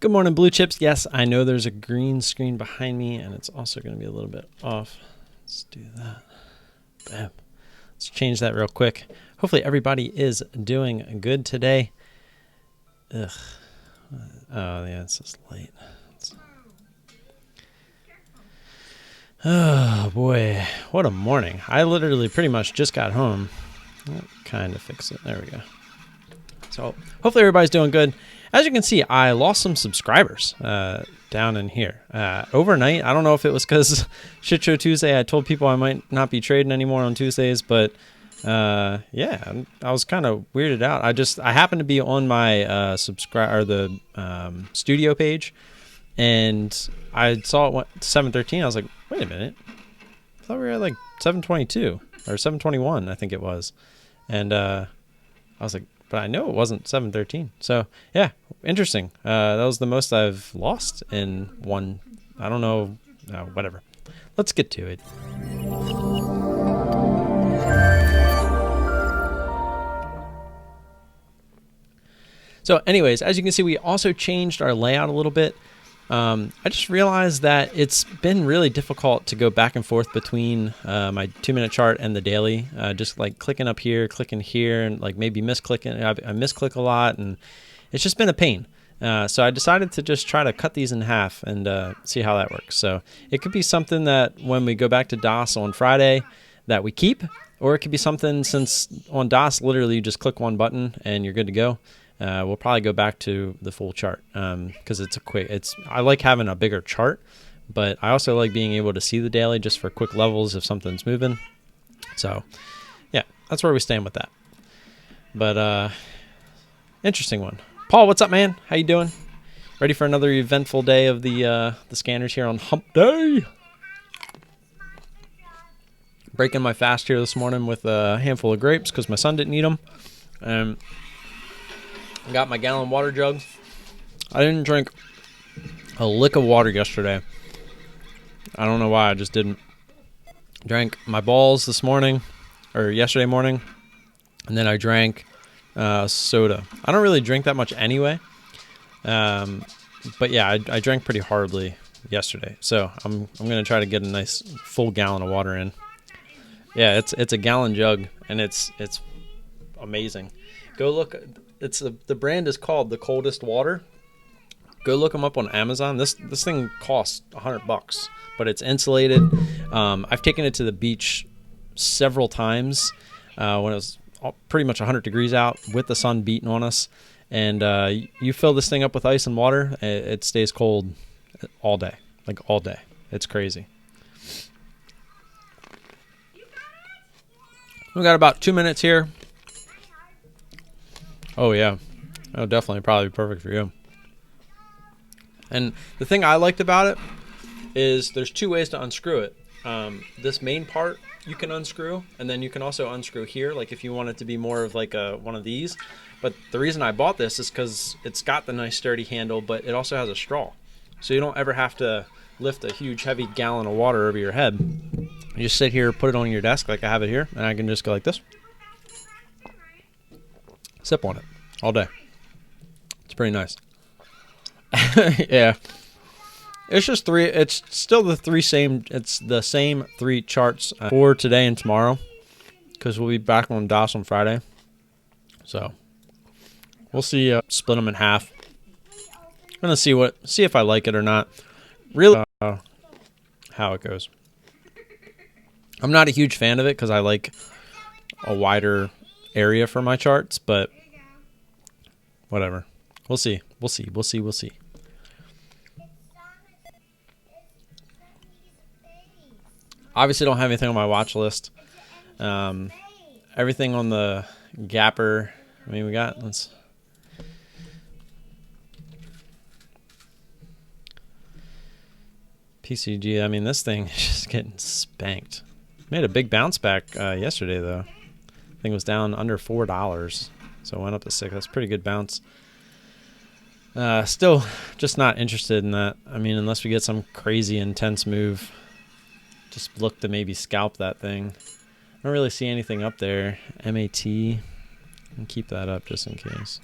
Good morning, Blue Chips. Yes, I know there's a green screen behind me, and it's also going to be a little bit off. Let's do that. Bam. Let's change that real quick. Hopefully everybody is doing good today. Ugh. Oh, yeah, it's just late. Oh, boy. What a morning. I literally pretty much just got home. Kind of fix it. There we go. So hopefully everybody's doing good. As you can see, I lost some subscribers down in here overnight. I don't know if it was because Shit Show Tuesday. I told people I might not be trading anymore on Tuesdays, but yeah, I was kind of weirded out. I happened to be on my studio page, and I saw it went to 713. I was like, wait a minute, I thought we were at like 722 or 721, I think it was, and I was like, but I know it wasn't 713. So yeah, interesting. That was the most I've lost in one. I don't know. Whatever. Let's get to it. So anyways, as you can see, we also changed our layout a little bit. I just realized that it's been really difficult to go back and forth between my 2-minute chart and the daily. Just like clicking up here, clicking here, and like maybe misclicking. I misclick a lot, and it's just been a pain. So I decided to just try to cut these in half and see how that works. So it could be something that when we go back to DOS on Friday that we keep, or it could be something since on DOS literally you just click one button and you're good to go. We'll probably go back to the full chart because I like having a bigger chart, but I also like being able to see the daily just for quick levels if something's moving. So yeah, that's where we stand with that. But interesting one. Paul, what's up, man? How you doing? Ready for another eventful day of the scanners here on Hump Day? Breaking my fast here this morning with a handful of grapes because my son didn't eat them. I got my gallon water jug. I didn't drink a lick of water yesterday. I don't know why. I just didn't. Drank my balls yesterday morning, and then I drank soda. I don't really drink that much anyway, but yeah, I drank pretty horribly yesterday. So I'm gonna try to get a nice full gallon of water in. Yeah, it's a gallon jug, and it's amazing. Go look. The brand is called The Coldest Water. Go look them up on Amazon. This thing costs $100, but it's insulated. I've taken it to the beach several times when it was pretty much 100 degrees out with the sun beating on us. And you fill this thing up with ice and water, it stays cold all day, like all day. It's crazy. We got about 2 minutes here. Oh yeah, that'll definitely probably be perfect for you. And the thing I liked about it is there's 2 ways to unscrew it. This main part you can unscrew, and then you can also unscrew here, like if you want it to be more of like one of these. But the reason I bought this is because it's got the nice sturdy handle, but it also has a straw, so you don't ever have to lift a huge heavy gallon of water over your head. You just sit here, put it on your desk like I have it here, and I can just go like this. Sip on it all day. It's pretty nice. Yeah, it's just 3. It's still it's the same 3 charts for today and tomorrow, because we'll be back on DOS on Friday. So we'll see. Split them in half. I'm gonna see if I like it or not. Really, how it goes. I'm not a huge fan of it because I like a wider area for my charts, but whatever. We'll see. Obviously don't have anything on my watch list. Everything on the Gapper. I mean, we got PCG. I mean, this thing is just getting spanked. Made a big bounce back yesterday though. I think it was down under $4, so it went up to 6. That's a pretty good bounce. Still just not interested in that. I mean, unless we get some crazy intense move, just look to maybe scalp that thing. I don't really see anything up there. MAT, and keep that up just in case.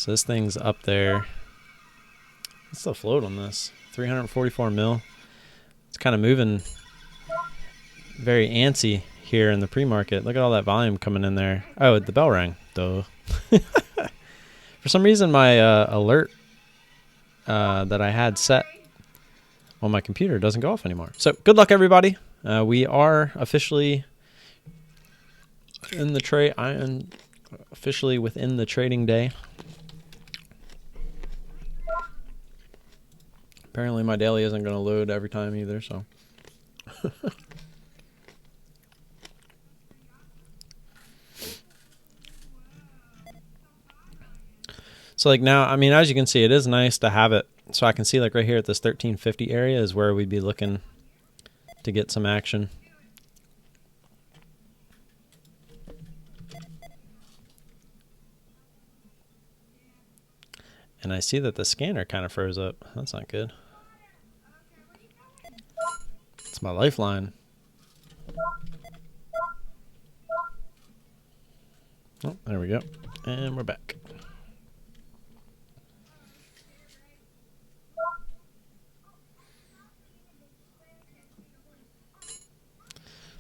So this thing's up there. What's the float on this? 344 mil. It's kind of moving very antsy here in the pre-market. Look at all that volume coming in there. Oh, the bell rang. Duh. For some reason, my alert that I had set on my computer doesn't go off anymore. So good luck, everybody. We are officially in the trade. I am officially within the trading day. Apparently, my daily isn't going to load every time either. So. So like now, I mean, as you can see, it is nice to have it. So I can see like right here at this 1350 area is where we'd be looking to get some action. And I see that the scanner kind of froze up. That's not good. It's my lifeline. Oh, there we go. And we're back.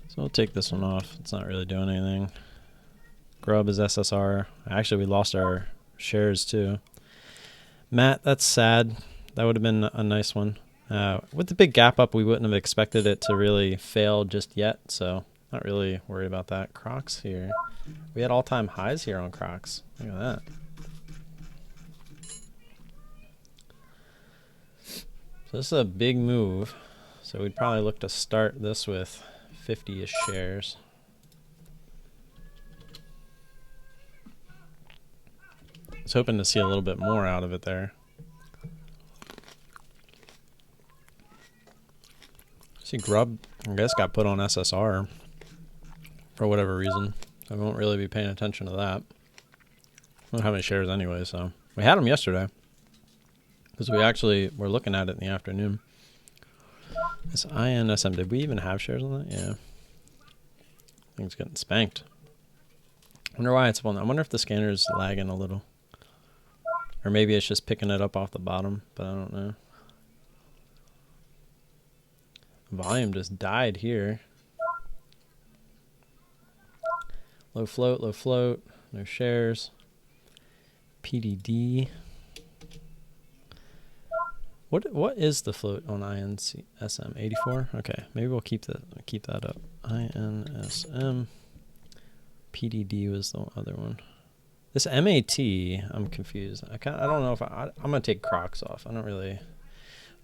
So we'll take this one off. It's not really doing anything. Grub is SSR. Actually, we lost our shares too. Matt, that's sad. That would have been a nice one. With the big gap up, we wouldn't have expected it to really fail just yet. So not really worried about that. Crocs here. We had all-time highs here on Crocs. Look at that. So this is a big move. So we'd probably look to start this with 50-ish shares. I was hoping to see a little bit more out of it there. See, Grub, I guess, got put on SSR for whatever reason. I won't really be paying attention to that. I don't have any shares anyway, so. We had them yesterday. Because we actually were looking at it in the afternoon. This INSM, did we even have shares on that? Yeah. Thing's getting spanked. I wonder why it's one. I wonder if the scanner's lagging a little. Or maybe it's just picking it up off the bottom, but I don't know. Volume just died here. Low float, no shares. PDD. What is the float on INSM? 84? Okay, maybe we'll keep that up. INSM. PDD was the other one. This MAT, I'm confused. I don't know if I'm gonna take Crocs off. I don't really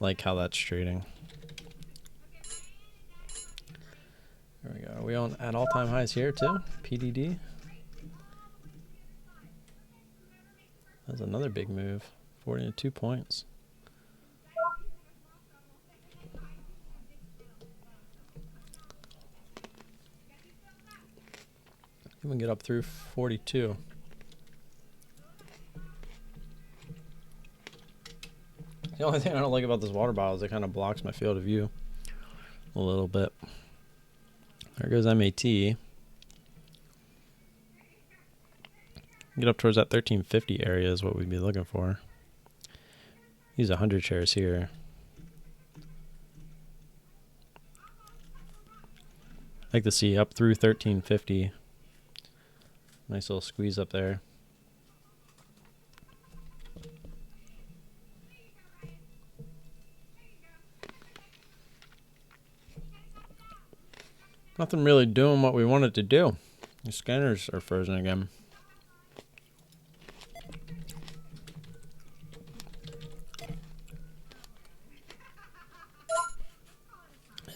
like how that's trading. There we go. Are we on at all-time highs here too? PDD. That's another big move. 42 points. Even get up through 42. The only thing I don't like about this water bottle is it kind of blocks my field of view a little bit. There goes MAT. Get up towards that 1350 area is what we'd be looking for. Use 100 shares here. I'd like to see up through 1350. Nice little squeeze up there. Nothing really doing what we wanted to do. The scanners are frozen again.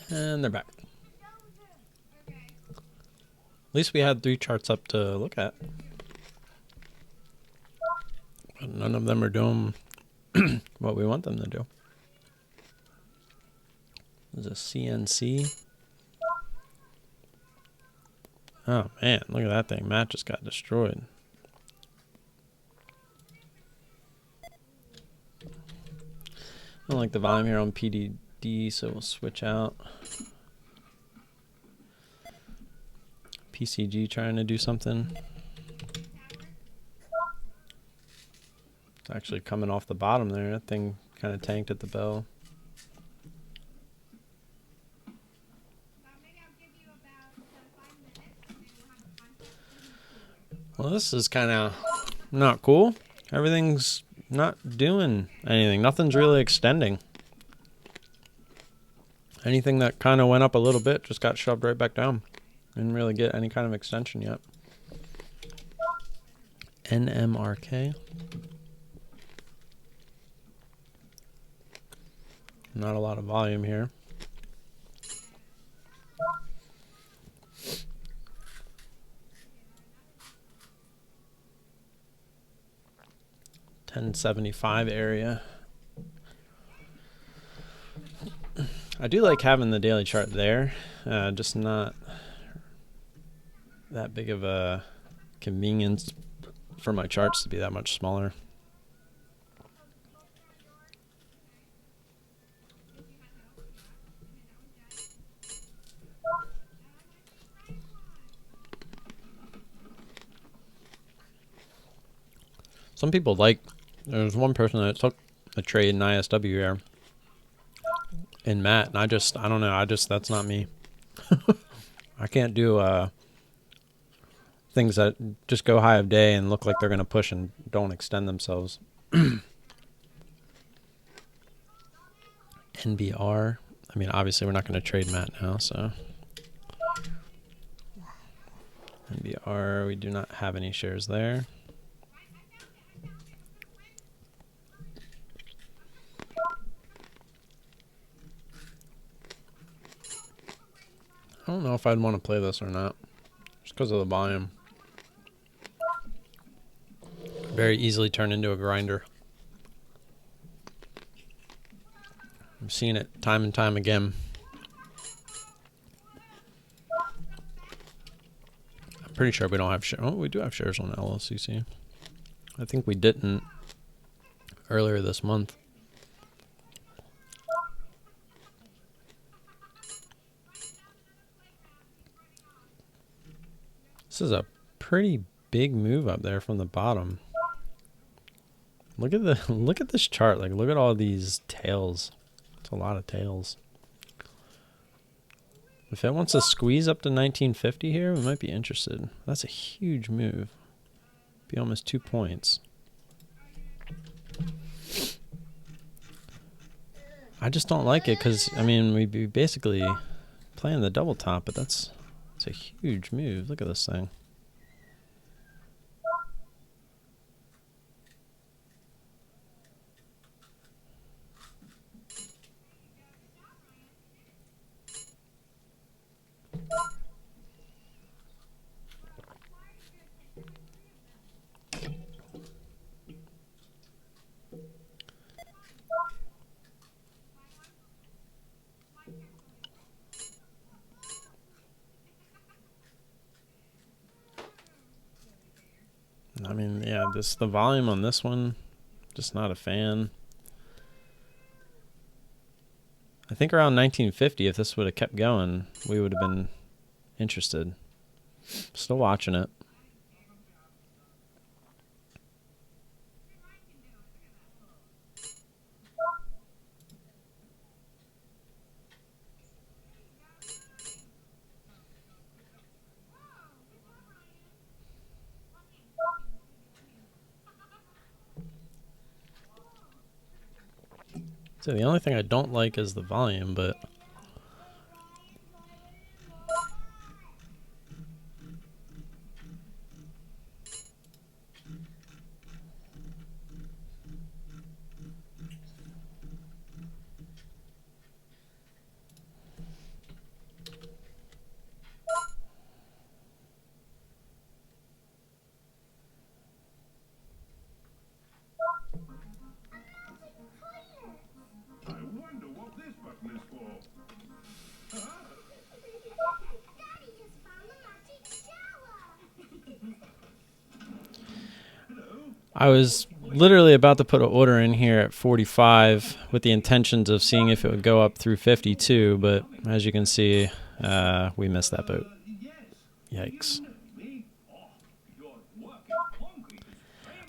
And they're back. At least we had 3 charts up to look at. But none of them are doing what we want them to do. There's a CNC. Oh man, look at that thing. Matt just got destroyed. I don't like the volume here on PDD, so we'll switch out. PCG trying to do something. It's actually coming off the bottom there. That thing kind of tanked at the bell. Well, this is kind of not cool. Everything's not doing anything. Nothing's really extending. Anything that kind of went up a little bit just got shoved right back down. Didn't really get any kind of extension yet. NMRK. Not a lot of volume here. $10.75 area. I do like having the daily chart there, just not that big of a convenience for my charts to be that much smaller. Some people like, there's one person that took a trade in ISW here in Matt, and I don't know, that's not me. I can't do things that just go high of day and look like they're going to push and don't extend themselves. NBR. I mean, obviously we're not going to trade Matt now, so. NBR, we do not have any shares there. I don't know if I'd want to play this or not, just because of the volume. Very easily turn into a grinder. I'm seeing it time and time again. I'm pretty sure we don't have shares. Oh, we do have shares on LLCC. I think we didn't earlier this month. This is a pretty big move up there from the bottom. Look at this chart. Like, look at all these tails. It's a lot of tails. If it wants to squeeze up to 1950 here, we might be interested. That's a huge move. Be almost 2 points. I just don't like it because, I mean, we'd be basically playing the double top, but it's a huge move. Look at this thing. I mean, yeah, the volume on this one, just not a fan. I think around 1950, if this would have kept going, we would have been interested. Still watching it. So the only thing I don't like is the volume, but I was literally about to put an order in here at 45 with the intentions of seeing if it would go up through 52, but as you can see, we missed that boat. Yikes.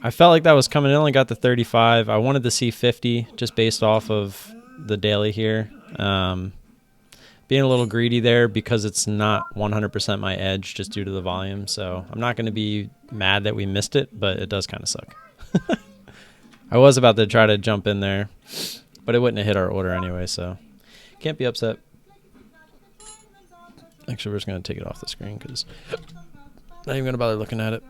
I felt like that was coming in. Only got the 35. I wanted to see 50 just based off of the daily here. Being a little greedy there because it's not 100% my edge just due to the volume. So I'm not going to be mad that we missed it, but it does kind of suck. I was about to try to jump in there, but it wouldn't have hit our order anyway, so can't be upset. Actually, we're just going to take it off the screen because not even going to bother looking at it.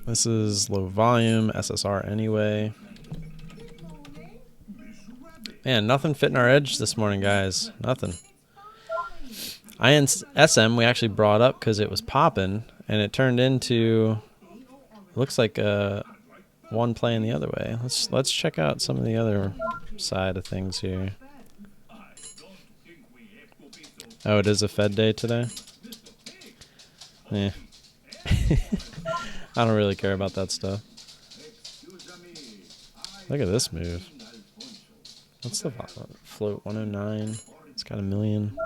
This is low volume, SSR anyway. Man, nothing fitting our edge this morning, guys. Nothing. SM we actually brought up because it was popping, and it turned into, looks like one playing the other way. Let's check out some of the other side of things here. Oh, it is a Fed day today? Yeah. I don't really care about that stuff. Look at this move. What's the float? 109. It's got 1 million.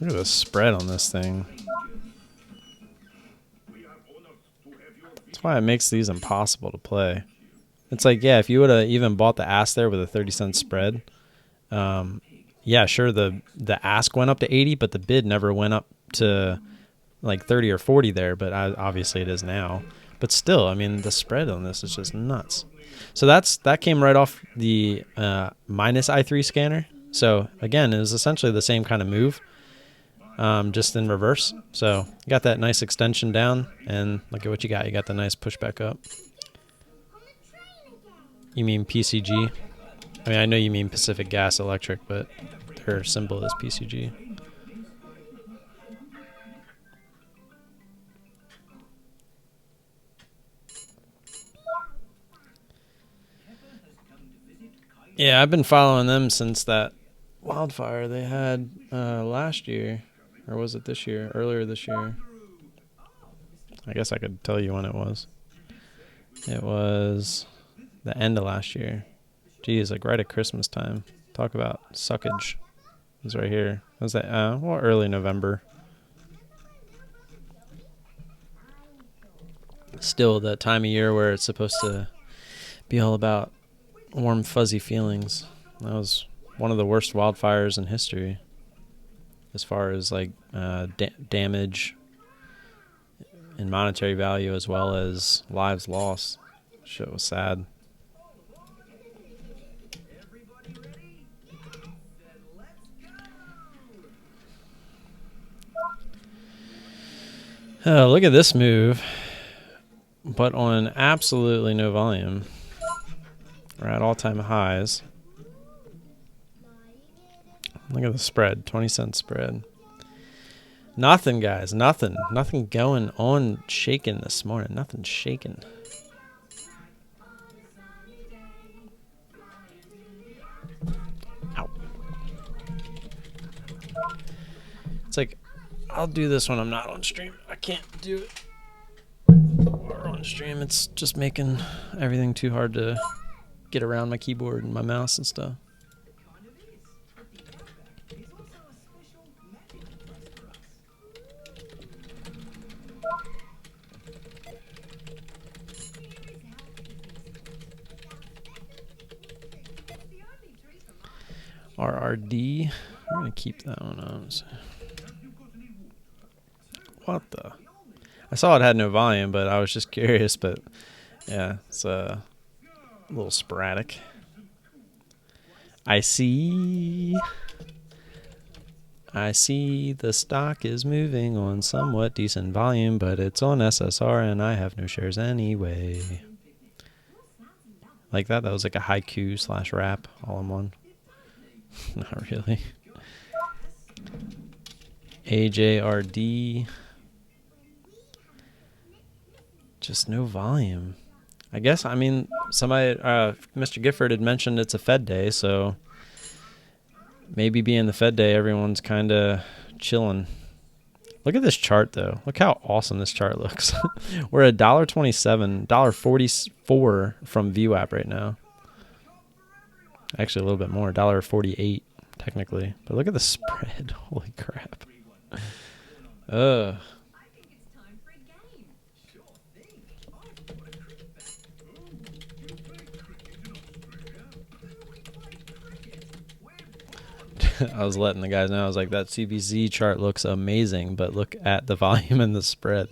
Look at the spread on this thing. That's why it makes these impossible to play. It's like, yeah, if you would have even bought the ask there with a 30-cent spread, yeah, sure, the ask went up to 80, but the bid never went up to like 30 or 40 there, but obviously it is now. But still, I mean, the spread on this is just nuts. So that came right off the minus I3 scanner. So again, it was essentially the same kind of move, just in reverse. So you got that nice extension down, and look at what you got. You got the nice pushback up. You mean PCG? I mean, I know you mean Pacific Gas Electric, but their symbol is PCG. Yeah, I've been following them since that wildfire they had last year. Or was it this year? Earlier this year. I guess I could tell you when it was. It was the end of last year. Geez, like right at Christmas time. Talk about suckage. It was right here. Was that well, early November. Still the time of year where it's supposed to be all about warm, fuzzy feelings. That was one of the worst wildfires in history as far as like damage and monetary value as well as lives lost. Shit was sad. Oh, look at this move, but on absolutely no volume. We're at all-time highs. Look at the spread, 20-cent spread. Nothing, guys, nothing. Nothing going on shaking this morning. Nothing shaking. Ow. It's like, I'll do this when I'm not on stream. I can't do it or on stream. It's just making everything too hard to get around my keyboard and my mouse and stuff. RRD. We're going to keep that one on. What the? I saw it had no volume, but I was just curious. But yeah, it's a little sporadic. I see the stock is moving on somewhat decent volume, but it's on SSR and I have no shares anyway. Like that? That was like a haiku / rap all in one. Not really. AJRD. Just no volume. I guess, I mean, somebody, Mr. Gifford had mentioned it's a Fed day, so maybe being the Fed day, everyone's kind of chilling. Look at this chart, though. Look how awesome this chart looks. We're at $1.27, $1.44 from VWAP right now. Actually, a little bit more, $1.48. technically. But look at the spread. Holy crap. Ugh. I was letting the guys know. I was like, that CBZ chart looks amazing, but look at the volume and the spread.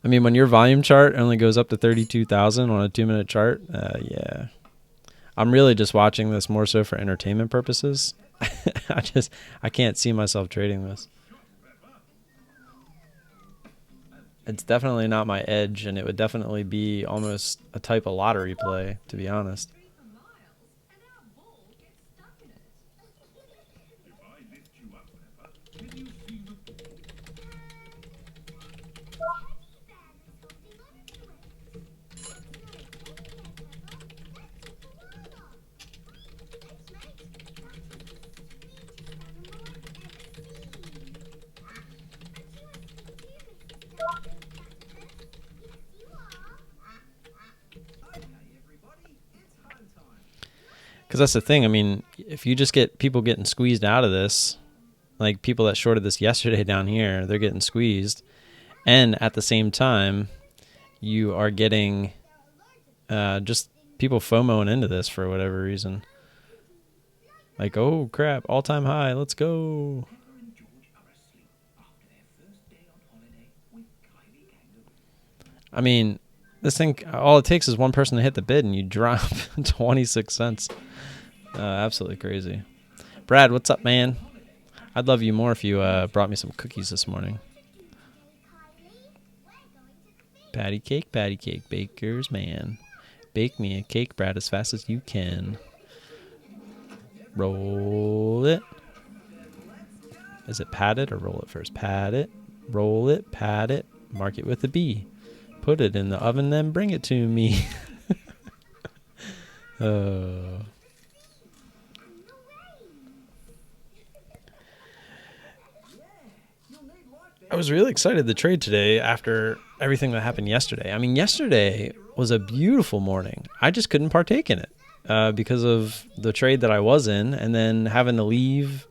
I mean, when your volume chart only goes up to 32,000 on a 2-minute chart, yeah. I'm really just watching this more so for entertainment purposes. I can't see myself trading this. It's definitely not my edge, and it would definitely be almost a type of lottery play, to be honest. Because that's the thing. I mean, if you just get people getting squeezed out of this, like people that shorted this yesterday down here, they're getting squeezed. And at the same time, you are getting just people FOMOing into this for whatever reason. Like, oh, crap, all-time high, let's go. I mean, this thing, all it takes is one person to hit the bid and you drop 26 cents. Absolutely crazy. Brad, what's up, man? I'd love you more if you brought me some cookies this morning. Patty cake, baker's man. Bake me a cake, Brad, as fast as you can. Roll it. Is it pat it or roll it first? Pat it, roll it, pat it, mark it with a B. Put it in the oven, then bring it to me. I was really excited to trade today after everything that happened yesterday. I mean, yesterday was a beautiful morning. I just couldn't partake in it because of the trade that I was in and then having to leave.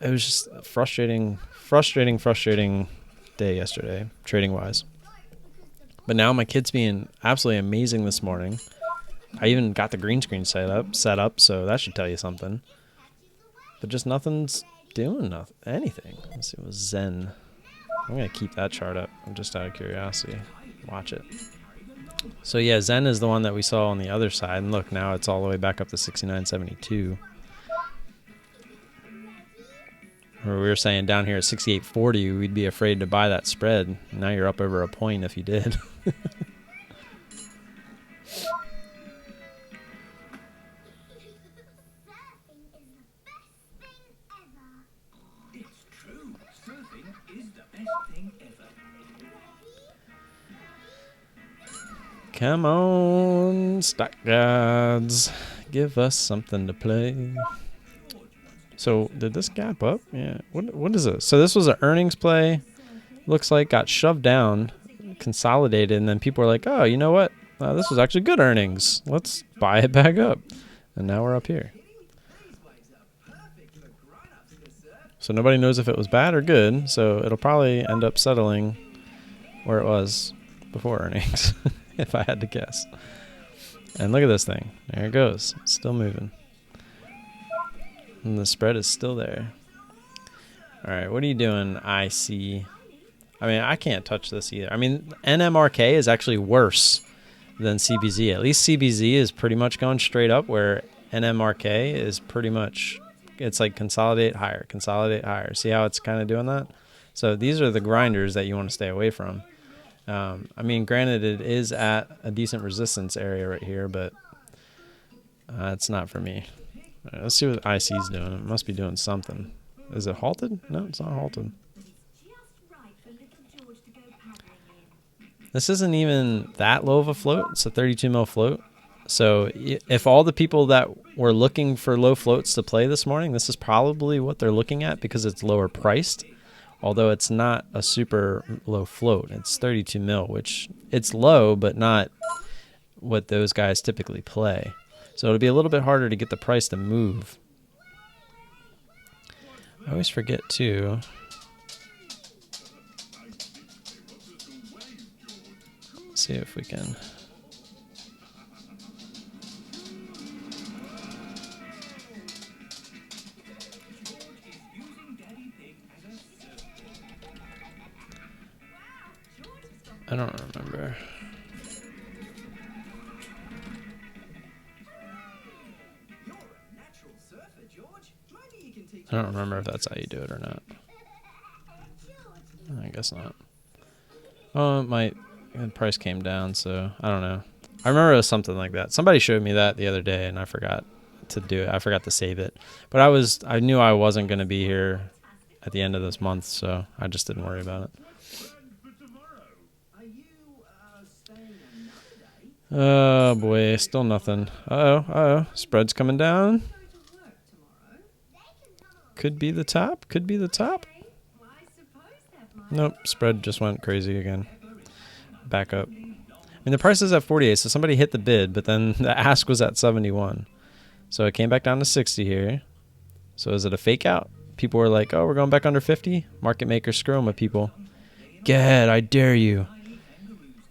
It was just a frustrating day yesterday, trading-wise. But now my kid's being absolutely amazing this morning. I even got the green screen set up, so that should tell you something. But just nothing's doing anything. Let's see, it was Zen. I'm going to keep that chart up just out of curiosity. Watch it. So yeah, Zen is the one that we saw on the other side. And look, now it's all the way back up to 69.72. Or we were saying down here at 68.40, we'd be afraid to buy that spread. Now you're up over a point if you did. Come on, stock gods. Give us something to play. So, did this gap up? Yeah. What is it? So, this was an earnings play. Looks like got shoved down, consolidated, and then people were like, oh, you know what? This was actually good earnings. Let's buy it back up. And now we're up here. So, nobody knows if it was bad or good. So, it'll probably end up settling where it was before earnings. If I had to guess. And look at this thing. There it goes. It's still moving. And the spread is still there. All right, what are you doing, IC? I mean, I can't touch this either. I mean, NMRK is actually worse than CBZ. At least CBZ is pretty much going straight up, where NMRK is pretty much, it's like consolidate higher, consolidate higher. See how it's kind of doing that? So these are the grinders that you want to stay away from. I mean, granted, it is at a decent resistance area right here, but it's not for me. All right, let's see what IC's doing. It must be doing something. Is it halted? No, it's not halted. This isn't even that low of a float. It's a 32 mil float. So if all the people that were looking for low floats to play this morning, this is probably what they're looking at because it's lower priced. Although it's not a super low float. It's 32 mil, which it's low, but not what those guys typically play. So it'll be a little bit harder to get the price to move. I always forget too. Let's see if we can. I don't remember. I don't remember if that's how you do it or not. I guess not. Oh, the price came down, so I don't know. I remember it was something like that. Somebody showed me that the other day, and I forgot to do it. I forgot to save it. But I knew I wasn't going to be here at the end of this month, so I just didn't worry about it. Oh boy, still nothing. Uh-oh. Spread's coming down. Could be the top. Could be the top. Nope, spread just went crazy again. Back up. I mean, the price is at 48, so somebody hit the bid, but then the ask was at 71. So it came back down to 60 here. So is it a fake out? People were like, oh, we're going back under 50? Market makers screwing with people. Go ahead, I dare you.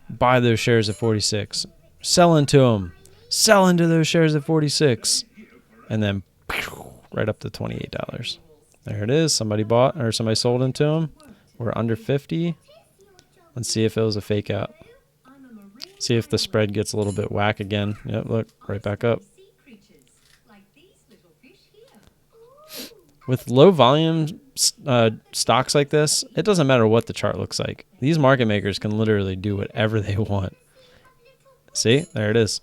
Buy those shares at 46. Sell into them. Sell into those shares at 46. And then right up to $28. There it is. Somebody bought or somebody sold into them. We're under 50. Let's see if it was a fake out. See if the spread gets a little bit whack again. Yep, look, right back up. With low volume stocks like this, it doesn't matter what the chart looks like. These market makers can literally do whatever they want. See, there it is.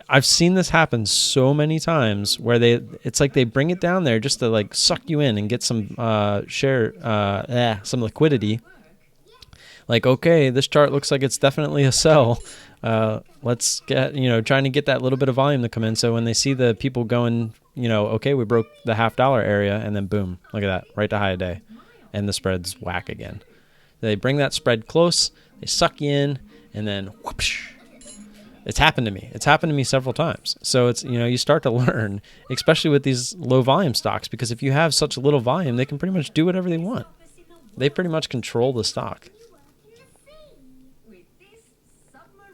I've seen this happen so many times where it's like they bring it down there just to like suck you in and get some some liquidity. Like, okay, this chart looks like it's definitely a sell. Let's get, trying to get that little bit of volume to come in. So when they see the people going, okay, we broke the $half area, and then boom, look at that, right to high a day, and the spread's whack again. They bring that spread close, they suck you in, and then whoosh. It's happened to me. It's happened to me several times. So it's, you start to learn, especially with these low volume stocks, because if you have such little volume, they can pretty much do whatever they want. They pretty much control the stock.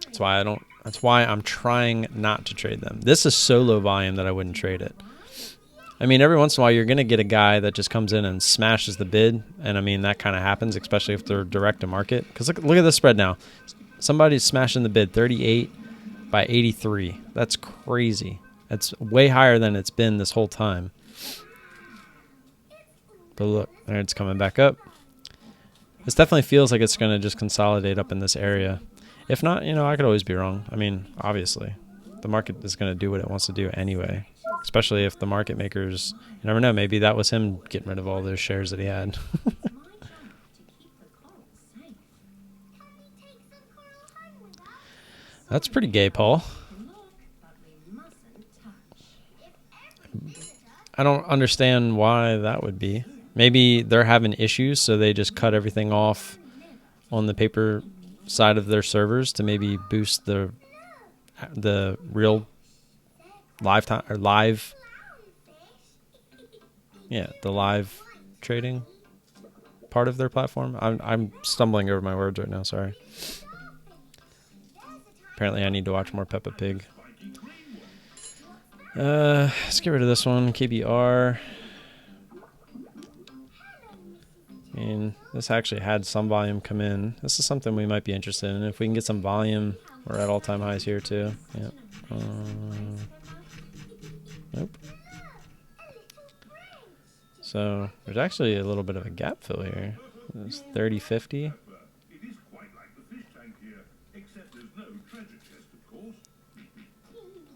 That's why I'm trying not to trade them. This is so low volume that I wouldn't trade it. I mean, every once in a while, you're going to get a guy that just comes in and smashes the bid. And I mean, that kind of happens, especially if they're direct to market. Because look at the spread now. Somebody's smashing the bid 38 by 83. That's crazy. That's way higher than it's been this whole time. But look, there it's coming back up. This definitely feels like it's going to just consolidate up in this area. If not, I could always be wrong. I mean, obviously, the market is going to do what it wants to do anyway. Especially if the market makers, you never know, maybe that was him getting rid of all those shares that he had. That's pretty gay, Paul. I don't understand why that would be. Maybe they're having issues, so they just cut everything off on the paper side of their servers to maybe boost the real lifetime or live, the live trading part of their platform. I'm stumbling over my words right now. Sorry. Apparently, I need to watch more Peppa Pig. Let's get rid of this one. KBR. I mean, this actually had some volume come in. This is something we might be interested in. If we can get some volume, we're at all-time highs here too. Yep. Nope. So there's actually a little bit of a gap fill here. It's 30.50.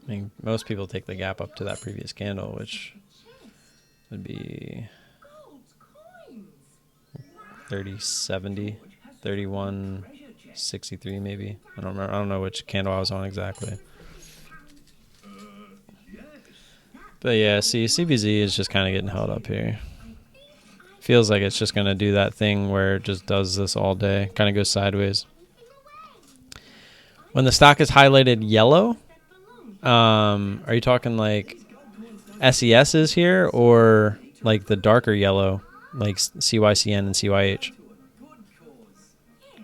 I mean, most people take the gap up to that previous candle, which would be 30.70, 31.63 maybe. I don't remember. I don't know which candle I was on exactly. But yeah, see, CBZ is just kind of getting held up here. Feels like it's just going to do that thing where it just does this all day. Kind of goes sideways. When the stock is highlighted yellow, are you talking like SES is here, or like the darker yellow, like CYCN and CYH.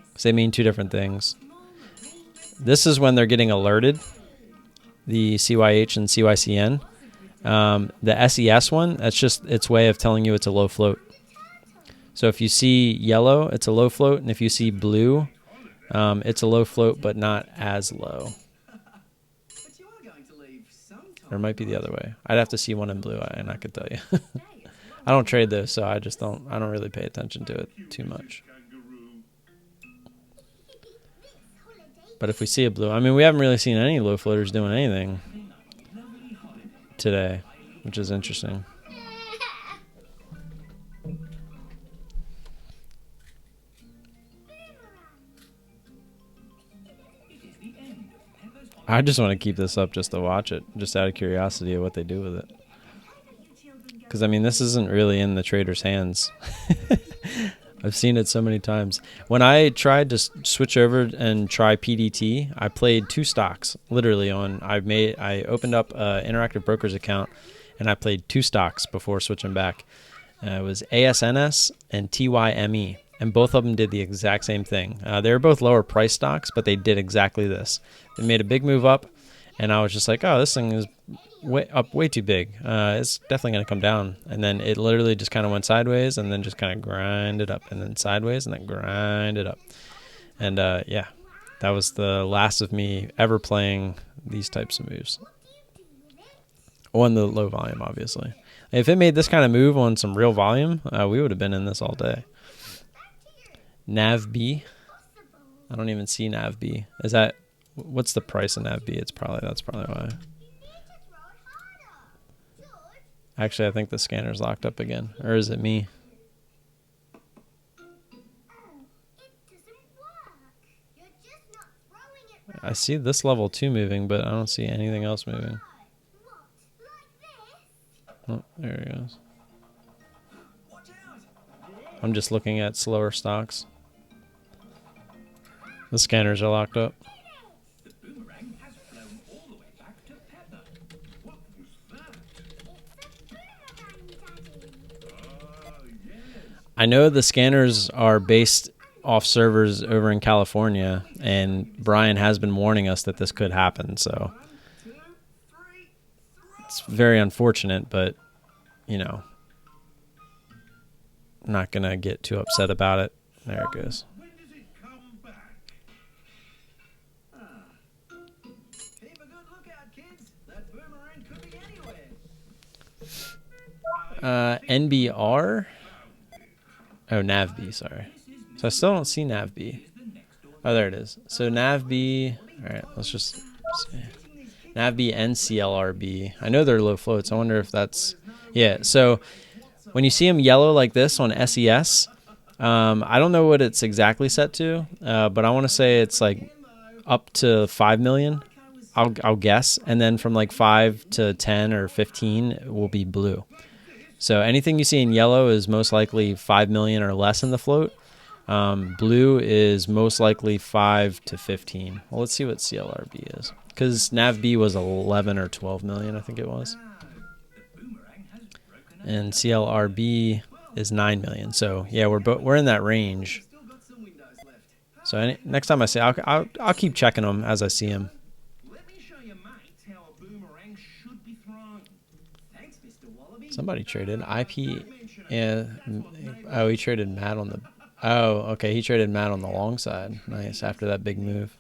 Because they mean two different things. This is when they're getting alerted, the CYH and CYCN. The SES one, that's just its way of telling you it's a low float. So if you see yellow, it's a low float, and if you see blue, it's a low float, but not as low. Or it might be the other way. I'd have to see one in blue, and I could tell you. I don't trade those, so I don't really pay attention to it too much. But if we see a blue, I mean, we haven't really seen any low floaters doing anything today, which is interesting. I just want to keep this up just to watch it, just out of curiosity of what they do with it. Because, I mean, this isn't really in the trader's hands. I've seen it so many times. When I tried to switch over and try PDT, I played two stocks, literally I opened up an Interactive Brokers account, and I played two stocks before switching back. It was ASNS and TYME, and both of them did the exact same thing. They were both lower price stocks, but they did exactly this. They made a big move up, and I was just like, oh, this thing is way too big. It's definitely going to come down. And then it literally just kind of went sideways and then just kind of grinded up, and then sideways and then grinded up. And yeah, that was the last of me ever playing these types of moves. On the low volume, obviously. If it made this kind of move on some real volume, we would have been in this all day. NAVB. I don't even see NAVB. Is that, what's the price of NAVB? That's probably why. Actually, I think the scanner's locked up again. Or is it me? I see this level 2 moving, but I don't see anything else moving. Oh, there it goes. I'm just looking at slower stocks. The scanners are locked up. I know the scanners are based off servers over in California, and Brian has been warning us that this could happen, so it's very unfortunate, but, you know, I'm not going to get too upset about it. There it goes. NBR? Oh, NAVB, sorry. So I still don't see NAVB. Oh, there it is. So NAVB, all right, let's just see. NAVB and CLRB. I know they're low floats. I wonder if that's, yeah. So when you see them yellow like this on SES, I don't know what it's exactly set to, but I want to say it's like up to 5 million. I'll guess. And then from like 5 to 10 or 15 will be blue. So anything you see in yellow is most likely 5 million or less in the float. Blue is most likely 5 to 15. Well, let's see what CLRB is. Because NAVB was 11 or 12 million, I think it was. And CLRB is 9 million. So yeah, we're in that range. So next time I see, I'll keep checking them as I see them. Somebody traded IP. Yeah. Oh, he traded Matt on the. Oh, okay. He traded Matt on the long side. Nice. After that big move.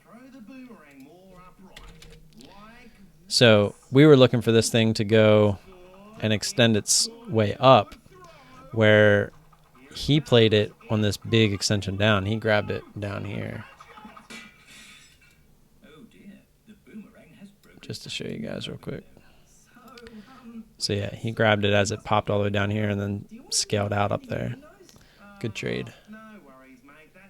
So we were looking for this thing to go and extend its way up, where he played it on this big extension down. He grabbed it down here. Just to show you guys real quick. So yeah, he grabbed it as it popped all the way down here and then scaled out up there. Good trade.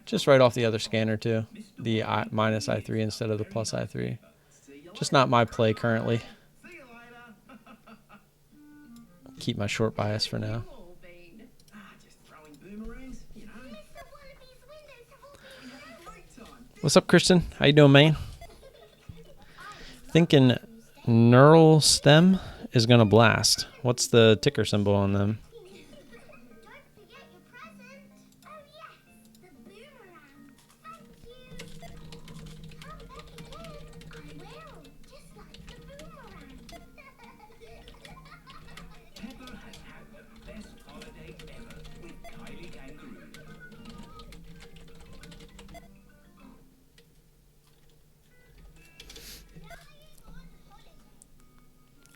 Just right off the other scanner too. The minus I3 instead of the plus I3. Just not my play currently. Keep my short bias for now. What's up, Christian? How you doing, man? Thinking neural stem is going to blast. What's the ticker symbol on them?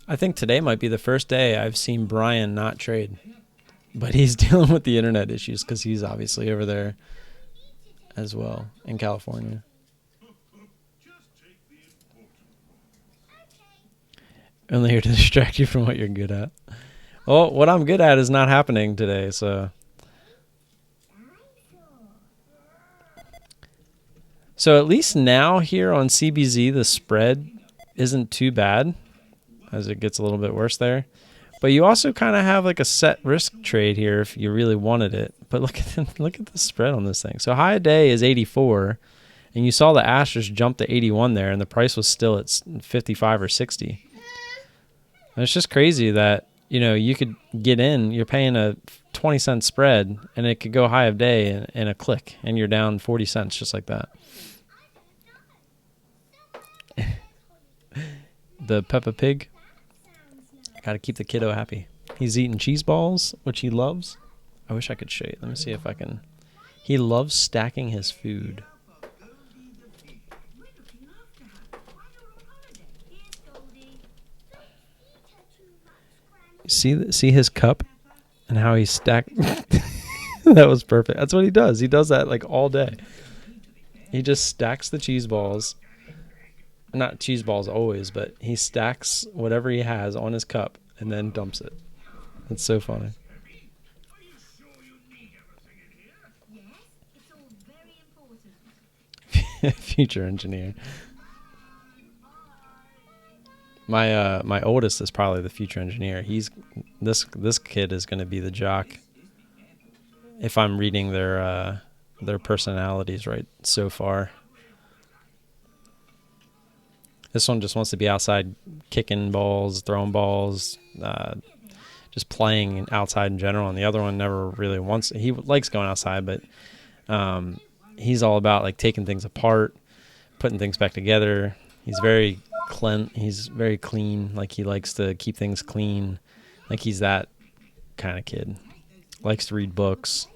I think today might be the first day I've seen Brian not trade. But he's dealing with the internet issues because he's obviously over there as well in California. Only here to distract you from what you're good at. Well, what I'm good at is not happening today, so. So at least now here on CBZ, the spread isn't too bad as it gets a little bit worse there. But you also kind of have like a set risk trade here if you really wanted it. But look at the spread on this thing. So high day is 84, and you saw the Astros jump to 81 there, and the price was still at 55 or 60. And it's just crazy that, you know, you could get in, you're paying a 20-cent spread, and it could go high of day in a click, and you're down 40 cents just like that. The Peppa Pig. Got to keep the kiddo happy. He's eating cheese balls, which he loves. I wish I could show you. Let me see if I can. He loves stacking his food. See his cup and how he stacked. That was perfect. That's what he does. He does that like all day. He just stacks the cheese balls. Not cheese balls always, but he stacks whatever he has on his cup and then dumps it. It's so funny. Future engineer. My oldest is probably the future engineer. This kid is going to be the jock. If I'm reading their personalities right so far. This one just wants to be outside kicking balls, throwing balls, just playing outside in general. And the other one never really wants. He likes going outside, but he's all about like taking things apart, putting things back together. He's very clean. Like he likes to keep things clean. Like he's that kind of kid. Likes to read books.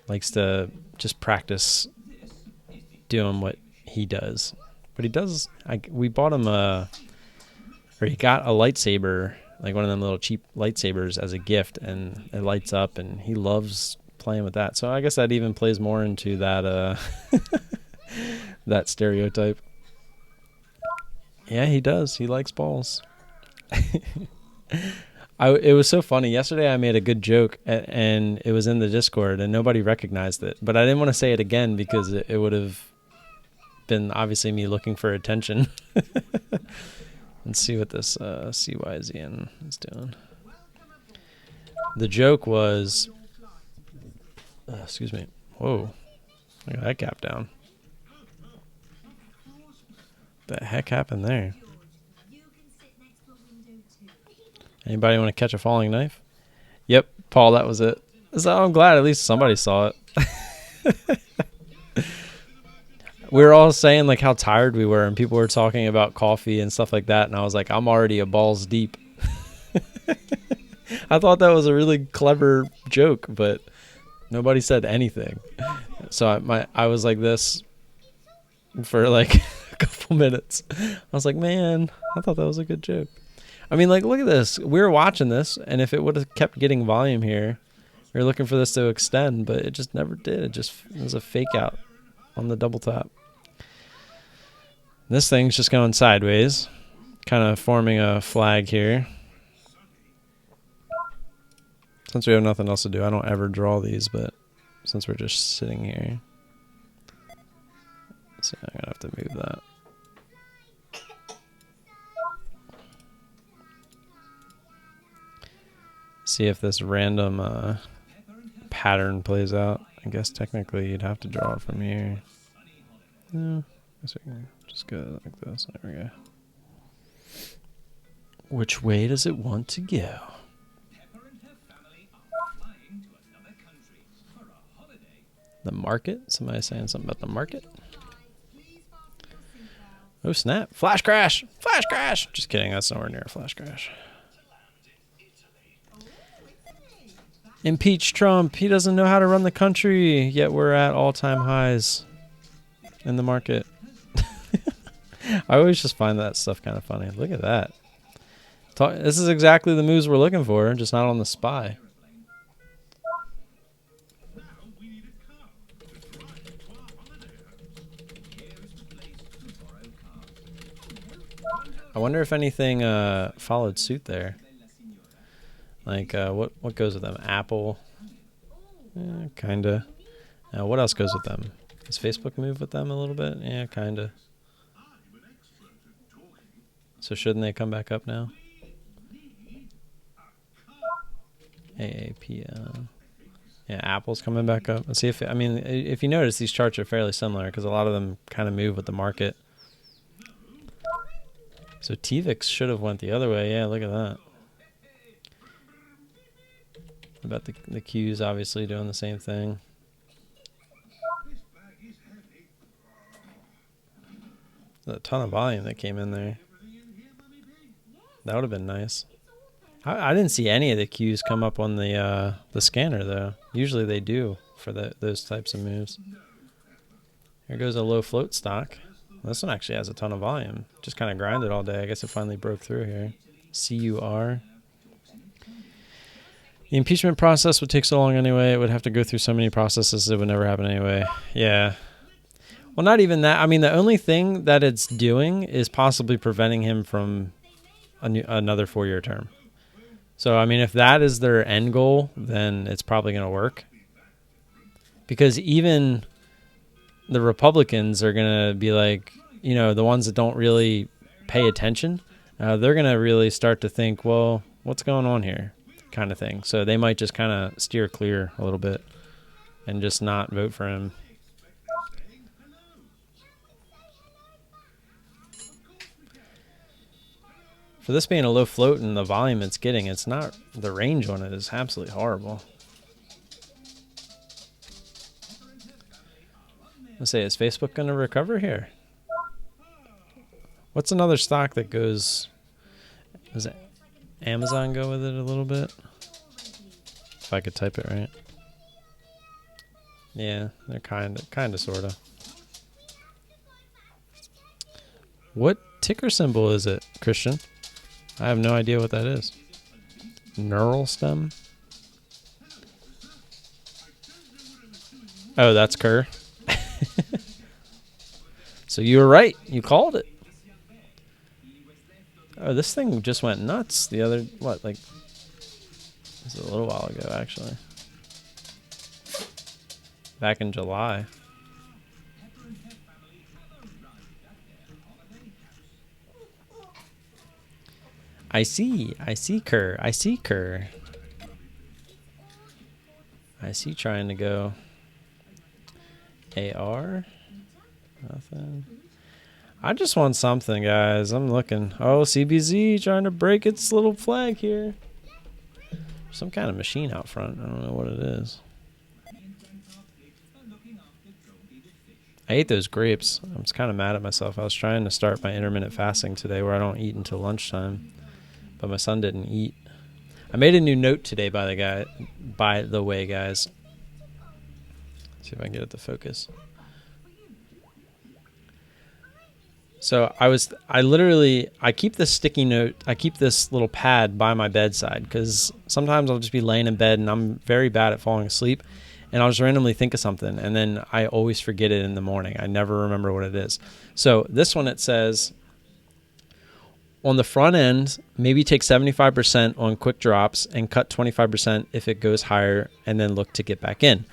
Likes to just practice doing what he does. But he does. We bought him he got a lightsaber, like one of them little cheap lightsabers, as a gift, and it lights up, and he loves playing with that. So I guess that even plays more into that that stereotype. Yeah, he does. He likes balls. It was so funny. Yesterday I made a good joke, and it was in the Discord, and nobody recognized it. But I didn't want to say it again because it would have been obviously me looking for attention. Let's see what this CYZN is doing. The joke was, excuse me. Whoa, look at that gap down. What the heck happened there? Anybody want to catch a falling knife? Yep, Paul, that was it. So I'm glad at least somebody saw it. We were all saying like how tired we were, and people were talking about coffee and stuff like that, and I was like, I'm already a balls deep. I thought that was a really clever joke, but nobody said anything. So I was like this for like a couple minutes. I was like, man, I thought that was a good joke. I mean, like, look at this. We were watching this, and if it would have kept getting volume here, we were looking for this to extend, but it just never did. It was a fake out on the double tap. This thing's just going sideways, kind of forming a flag here. Since we have nothing else to do, I don't ever draw these, but since we're just sitting here, so I'm gonna have to move that. See if this random pattern plays out. I guess technically you'd have to draw it from here. No, I guess we can just go like this. There we go. Which way does it want to go? The market? Somebody saying something about the market? Oh snap. Flash crash! Flash crash! Just kidding, that's nowhere near a flash crash. Impeach Trump. He doesn't know how to run the country, yet we're at all-time highs in the market. I always just find that stuff kind of funny. Look at that. This is exactly the moves we're looking for, just not on the SPY. I wonder if anything followed suit there. Like, what goes with them? Apple? Kinda. What else goes with them? Does Facebook move with them a little bit? Yeah, kinda. So shouldn't they come back up now? AAPL. Yeah, Apple's coming back up. Let's see if, I mean, if you notice, these charts are fairly similar because a lot of them kind of move with the market. So TVIX should have went the other way. Yeah, look at that. About the Q's obviously doing the same thing. There's a ton of volume that came in there. That would have been nice. I didn't see any of the Q's come up on the scanner though. Usually they do for those types of moves. Here goes a low float stock. This one actually has a ton of volume. Just kind of grinded all day. I guess it finally broke through here. CUR. The impeachment process would take so long anyway. It would have to go through so many processes. It would never happen anyway. Yeah. Well, not even that. I mean, the only thing that it's doing is possibly preventing him from another 4-year term. So, I mean, if that is their end goal, then it's probably going to work. Because even the Republicans are going to be like, you know, the ones that don't really pay attention, they're going to really start to think, well, what's going on here, kind of thing. So they might just kind of steer clear a little bit and just not vote for him. For this being a low float and the volume it's getting, it's not, the range on it is absolutely horrible. Let's say, is Facebook going to recover here? What's another stock that goes, does Amazon go with it a little bit? If I could type it right. Yeah, they're kind of, sort of. What ticker symbol is it, Christian? I have no idea what that is. Neural stem? Oh, that's Kerr. So you were right. You called it. Oh, this thing just went nuts the other, what, like, this is a little while ago, actually. Back in July. I see Kerr. I see Kerr. I see trying to go. AR? Nothing. I just want something, guys. I'm looking. Oh, CBZ trying to break its little flag here. Some kind of machine out front. I don't know what it is. I ate those grapes. I was kind of mad at myself. I was trying to start my intermittent fasting today where I don't eat until lunchtime. But my son didn't eat. I made a new note today, by the way, guys. Let's see if I can get it to focus. So I keep this sticky note, I keep this little pad by my bedside because sometimes I'll just be laying in bed and I'm very bad at falling asleep and I'll just randomly think of something and then I always forget it in the morning. I never remember what it is. So this one, it says, on the front end, maybe take 75% on quick drops and cut 25% if it goes higher and then look to get back in.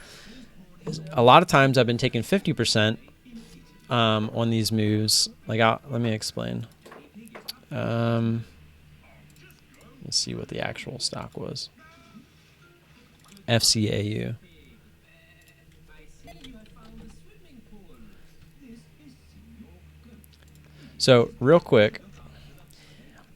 A lot of times I've been taking 50% on these moves. Like, let me explain. Let's see what the actual stock was. FCAU. So real quick,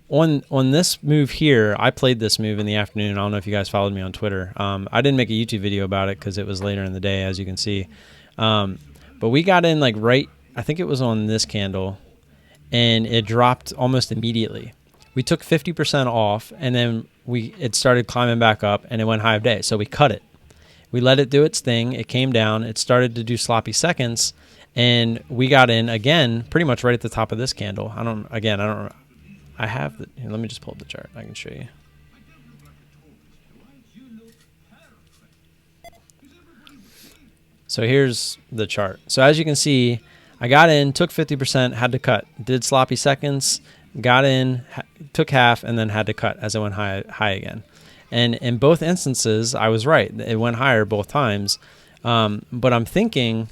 on this move here, I played this move in the afternoon. I don't know if you guys followed me on Twitter. I didn't make a YouTube video about it because it was later in the day, as you can see. But we got in like right, I think it was on this candle, and it dropped almost immediately. We took 50% off, and then it started climbing back up, and it went high of day. So we cut it. We let it do its thing. It came down. It started to do sloppy seconds, and we got in again, pretty much right at the top of this candle. I don't I have the, here, let me just pull up the chart. I can show you. So here's the chart. So as you can see, I got in, took 50%, had to cut, did sloppy seconds, got in, took half, and then had to cut as it went high again. And in both instances, I was right. It went higher both times. But I'm thinking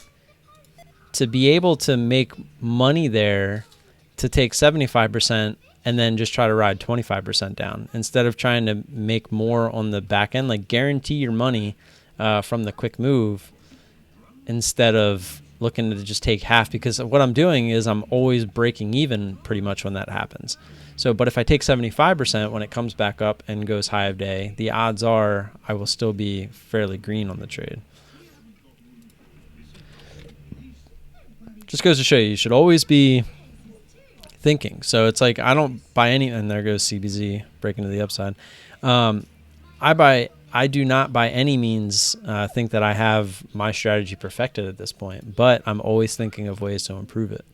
to be able to make money there, to take 75% and then just try to ride 25% down instead of trying to make more on the back end, like guarantee your money from the quick move instead of looking to just take half, because what I'm doing is I'm always breaking even pretty much when that happens. So, but if I take 75% when it comes back up and goes high of day, the odds are I will still be fairly green on the trade. Just goes to show you should always be thinking. So it's like I don't buy any, and there goes CBZ breaking to the upside. I do not by any means think that I have my strategy perfected at this point, but I'm always thinking of ways to improve it.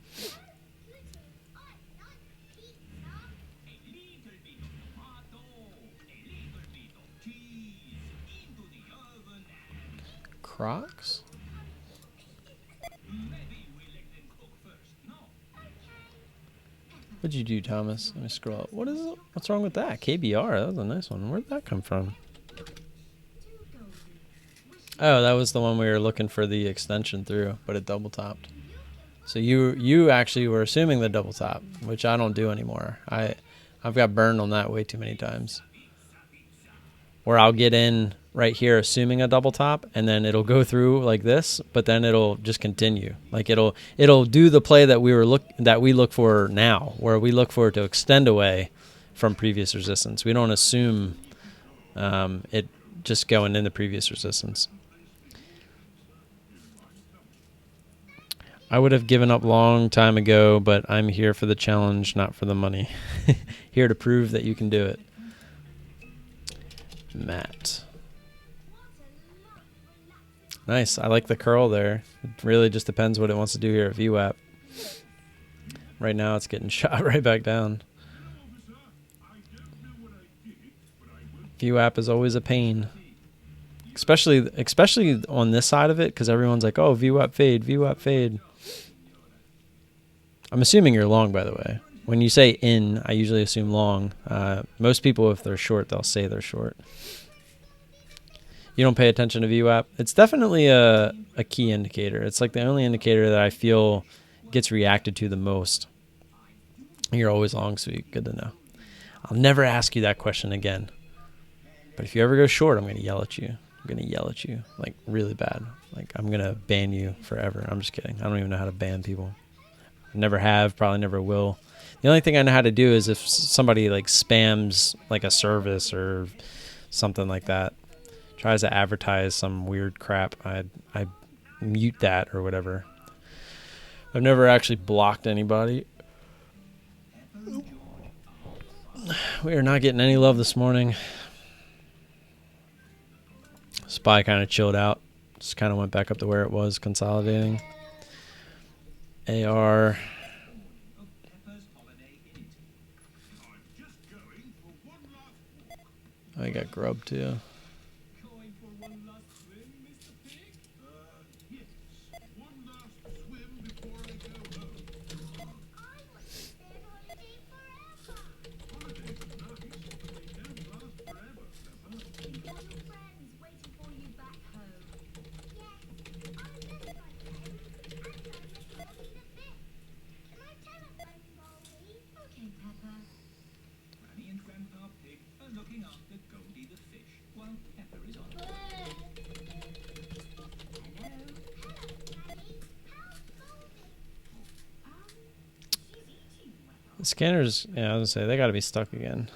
Crocs? What'd you do, Thomas? Let me scroll up. What is it? What's wrong with that? KBR, that was a nice one. Where'd that come from? Oh, that was the one we were looking for the extension through, but it double topped. So you actually were assuming the double top, which I don't do anymore. I've got burned on that way too many times. Where I'll get in right here assuming a double top, and then it'll go through like this, but then it'll just continue. Like it'll do the play that we look for now, where we look for it to extend away from previous resistance. We don't assume it just going into previous resistance. I would have given up long time ago, but I'm here for the challenge, not for the money. Here to prove that you can do it. Matt. Nice. I like the curl there. It really just depends what it wants to do here at VWAP. Right now it's getting shot right back down. VWAP is always a pain. Especially on this side of it, because everyone's like, oh, VWAP fade, VWAP fade. I'm assuming you're long, by the way. When you say in, I usually assume long. Most people, if they're short, they'll say they're short. You don't pay attention to VWAP. It's definitely a key indicator. It's like the only indicator that I feel gets reacted to the most. You're always long, sweet. Good to know. I'll never ask you that question again. But if you ever go short, I'm going to yell at you. I'm going to yell at you, like, really bad. Like, I'm going to ban you forever. I'm just kidding. I don't even know how to ban people. Never have, probably never will. The only thing I know how to do is if somebody like spams like a service or something like that, tries to advertise some weird crap, I mute that or whatever. I've never actually blocked anybody. We are not getting any love this morning. SPY kind of chilled out. Just kind of went back up to where it was, consolidating. AR. I got grub too. The scanners, yeah, I was gonna say, they got to be stuck again.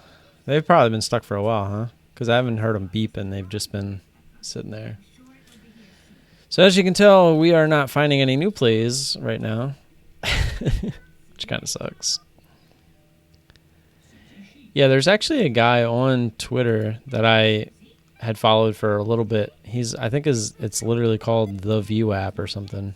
They've probably been stuck for a while, huh? Because I haven't heard them beep, and they've just been sitting there. So as you can tell, we are not finding any new plays right now, which kind of sucks. Yeah, there's actually a guy on Twitter that I had followed for a little bit. I think it's literally called the VWAP or something.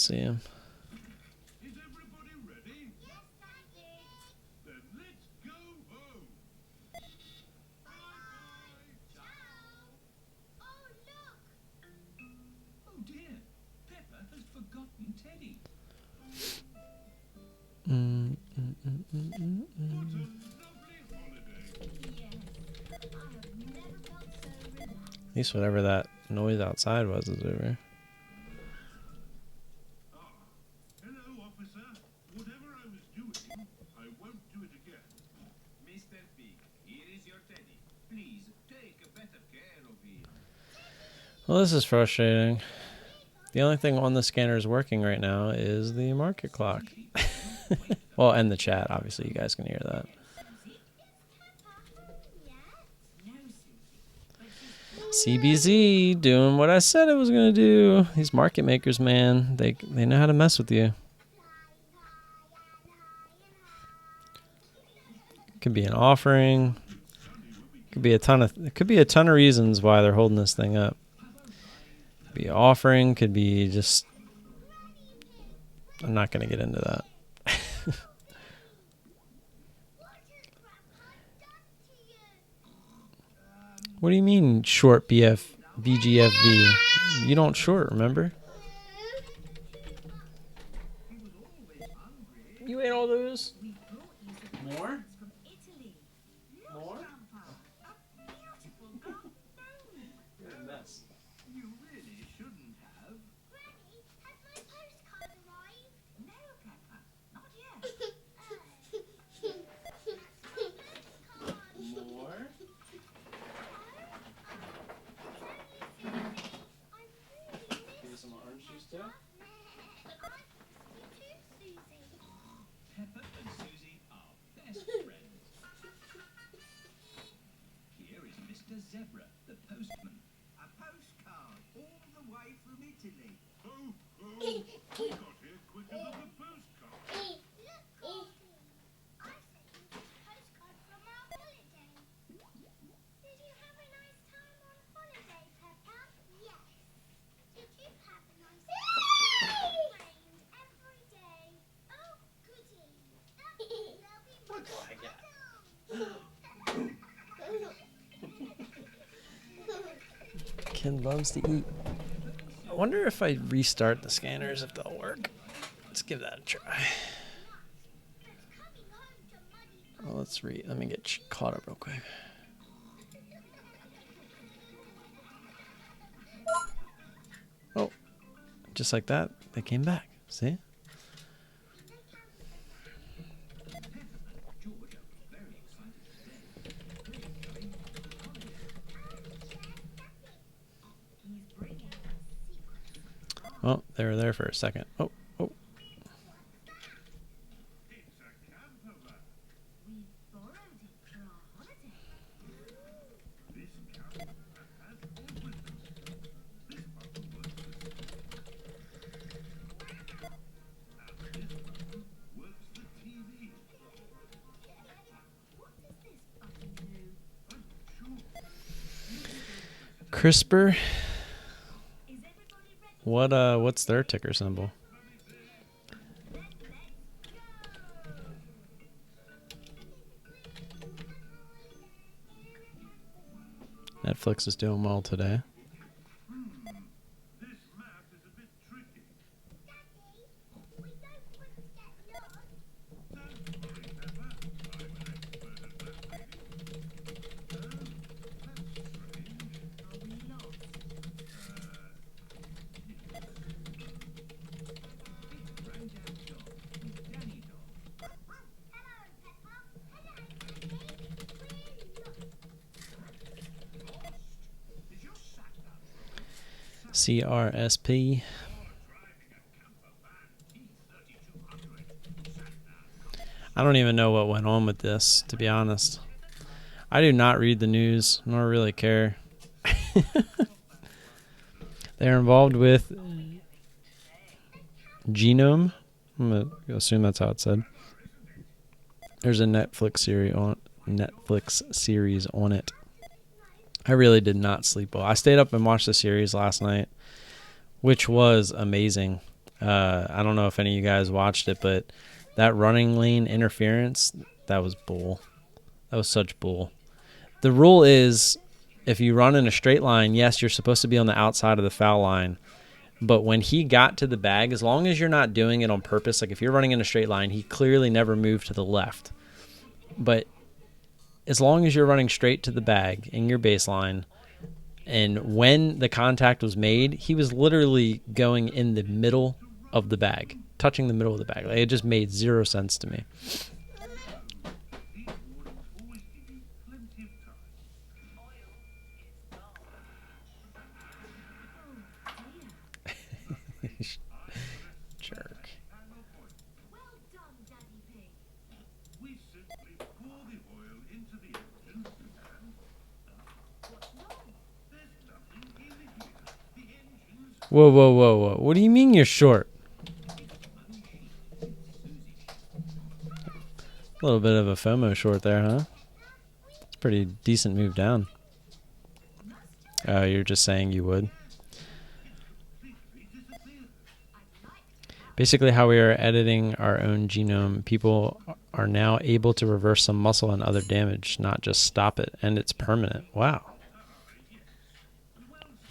see him. Is everybody ready? Yes, Daddy. Then let's go home. Bye-bye. Ciao. Oh, look. Oh, dear. Peppa has forgotten Teddy. What a lovely holiday. Yes. I have never felt so relaxed. At least whatever that noise outside was is over. Hello, officer. Whatever I was doing, I won't do it again. Mr. Pig, here is your Teddy. Please take better care of him. Well, this is frustrating. The only thing on the scanner is working right now is the market clock. Well, and the chat. Obviously, you guys can hear that. CBZ doing what I said it was going to do. These market makers, man, they know how to mess with you. Could be an offering. Could be a ton of reasons why they're holding this thing up. Could be offering. Could be just. I'm not going to get into that. What do you mean short BGFV? You don't short, remember? You ate all those? More? More? You're a mess. You really shouldn't have. Granny, has my postcard arrived? No, Peppa, not yet. More? Give you some orange juice too? Peppa and Susie are best friends. Here is Mr. Zebra, the postman. A postcard all the way from Italy. Oh, we got here quicker than the postcard. Look, Coffee. I sent you this postcard from our holiday. Did you have a nice time on holiday, Peppa? Yes. Did you have a nice time? It rained every day. Oh, goody. There'll be What do I get? Ken loves to eat. I wonder if I restart the scanners if they'll work. Let's give that a try. Well, let me get caught up real quick. Oh, just like that, they came back. See? Oh, they were there for a second. Oh. It's a camper van. We borrowed it for our holiday. This camper van has four windows. This button works the steering. And this button works the TV. What does this button do? I'm not sure. CRISPR. Is everybody ready? What's their ticker symbol? Netflix is doing well today. This map is a bit tricky. Daddy, we don't want to get lost. Don't worry, Peppa. I'm an expert at map reading. Oh, that's strange. Are we lost? It's Granddad Dog with Danny Dog. Hello, Peppa. Hello, Daddy. We're lost. Is your sat nav wrong? CRSP. You're driving a camper van T3200. Sat nav. I don't even know what went on with this, to be honest. I do not read the news, nor really care. They're involved with Genome. I'm gonna assume that's how it's said. There's a Netflix series on it. I really did not sleep well. I stayed up and watched the series last night, which was amazing. I don't know if any of you guys watched it, but that running lane interference, that was bull. That was such bull. The rule is if you run in a straight line, yes, you're supposed to be on the outside of the foul line. But when he got to the bag, as long as you're not doing it on purpose, like if you're running in a straight line, he clearly never moved to the left. But as long as you're running straight to the bag in your baseline, and when the contact was made, he was literally going in the middle of the bag, touching the middle of the bag. Like, it just made zero sense to me. Jerk. Well done, Daddy Pig. We simply pour the oil into the engine and... What's wrong? There's nothing in here. The engine's... Whoa, whoa, whoa, whoa. What do you mean you're short? A little bit of a FOMO short there, huh? It's a pretty decent move down. Oh, you're just saying you would. Basically, how we are editing our own genome, people are now able to reverse some muscle and other damage, not just stop it, and it's permanent. Wow.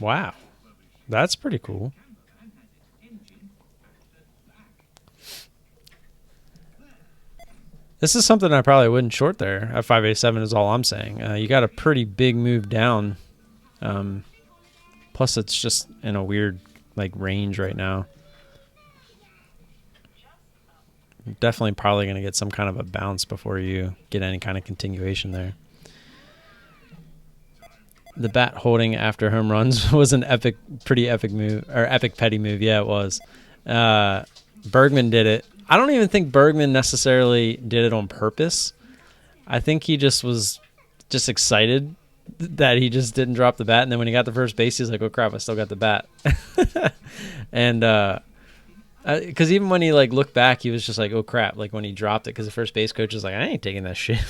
Wow. That's pretty cool. This is something I probably wouldn't short there at 587 is all I'm saying. You got a pretty big move down. Plus, it's just in a weird like range right now. Definitely probably going to get some kind of a bounce before you get any kind of continuation there. The bat holding after home runs was an pretty epic move, or epic petty move. Yeah, it was. Bergman did it. I don't even think Bergman necessarily did it on purpose. I think he just was just excited that he just didn't drop the bat. And then when he got the first base, he's like, oh, crap, I still got the bat. And because even when he like looked back, he was just like, oh, crap, like when he dropped it, because the first base coach was like, I ain't taking that shit.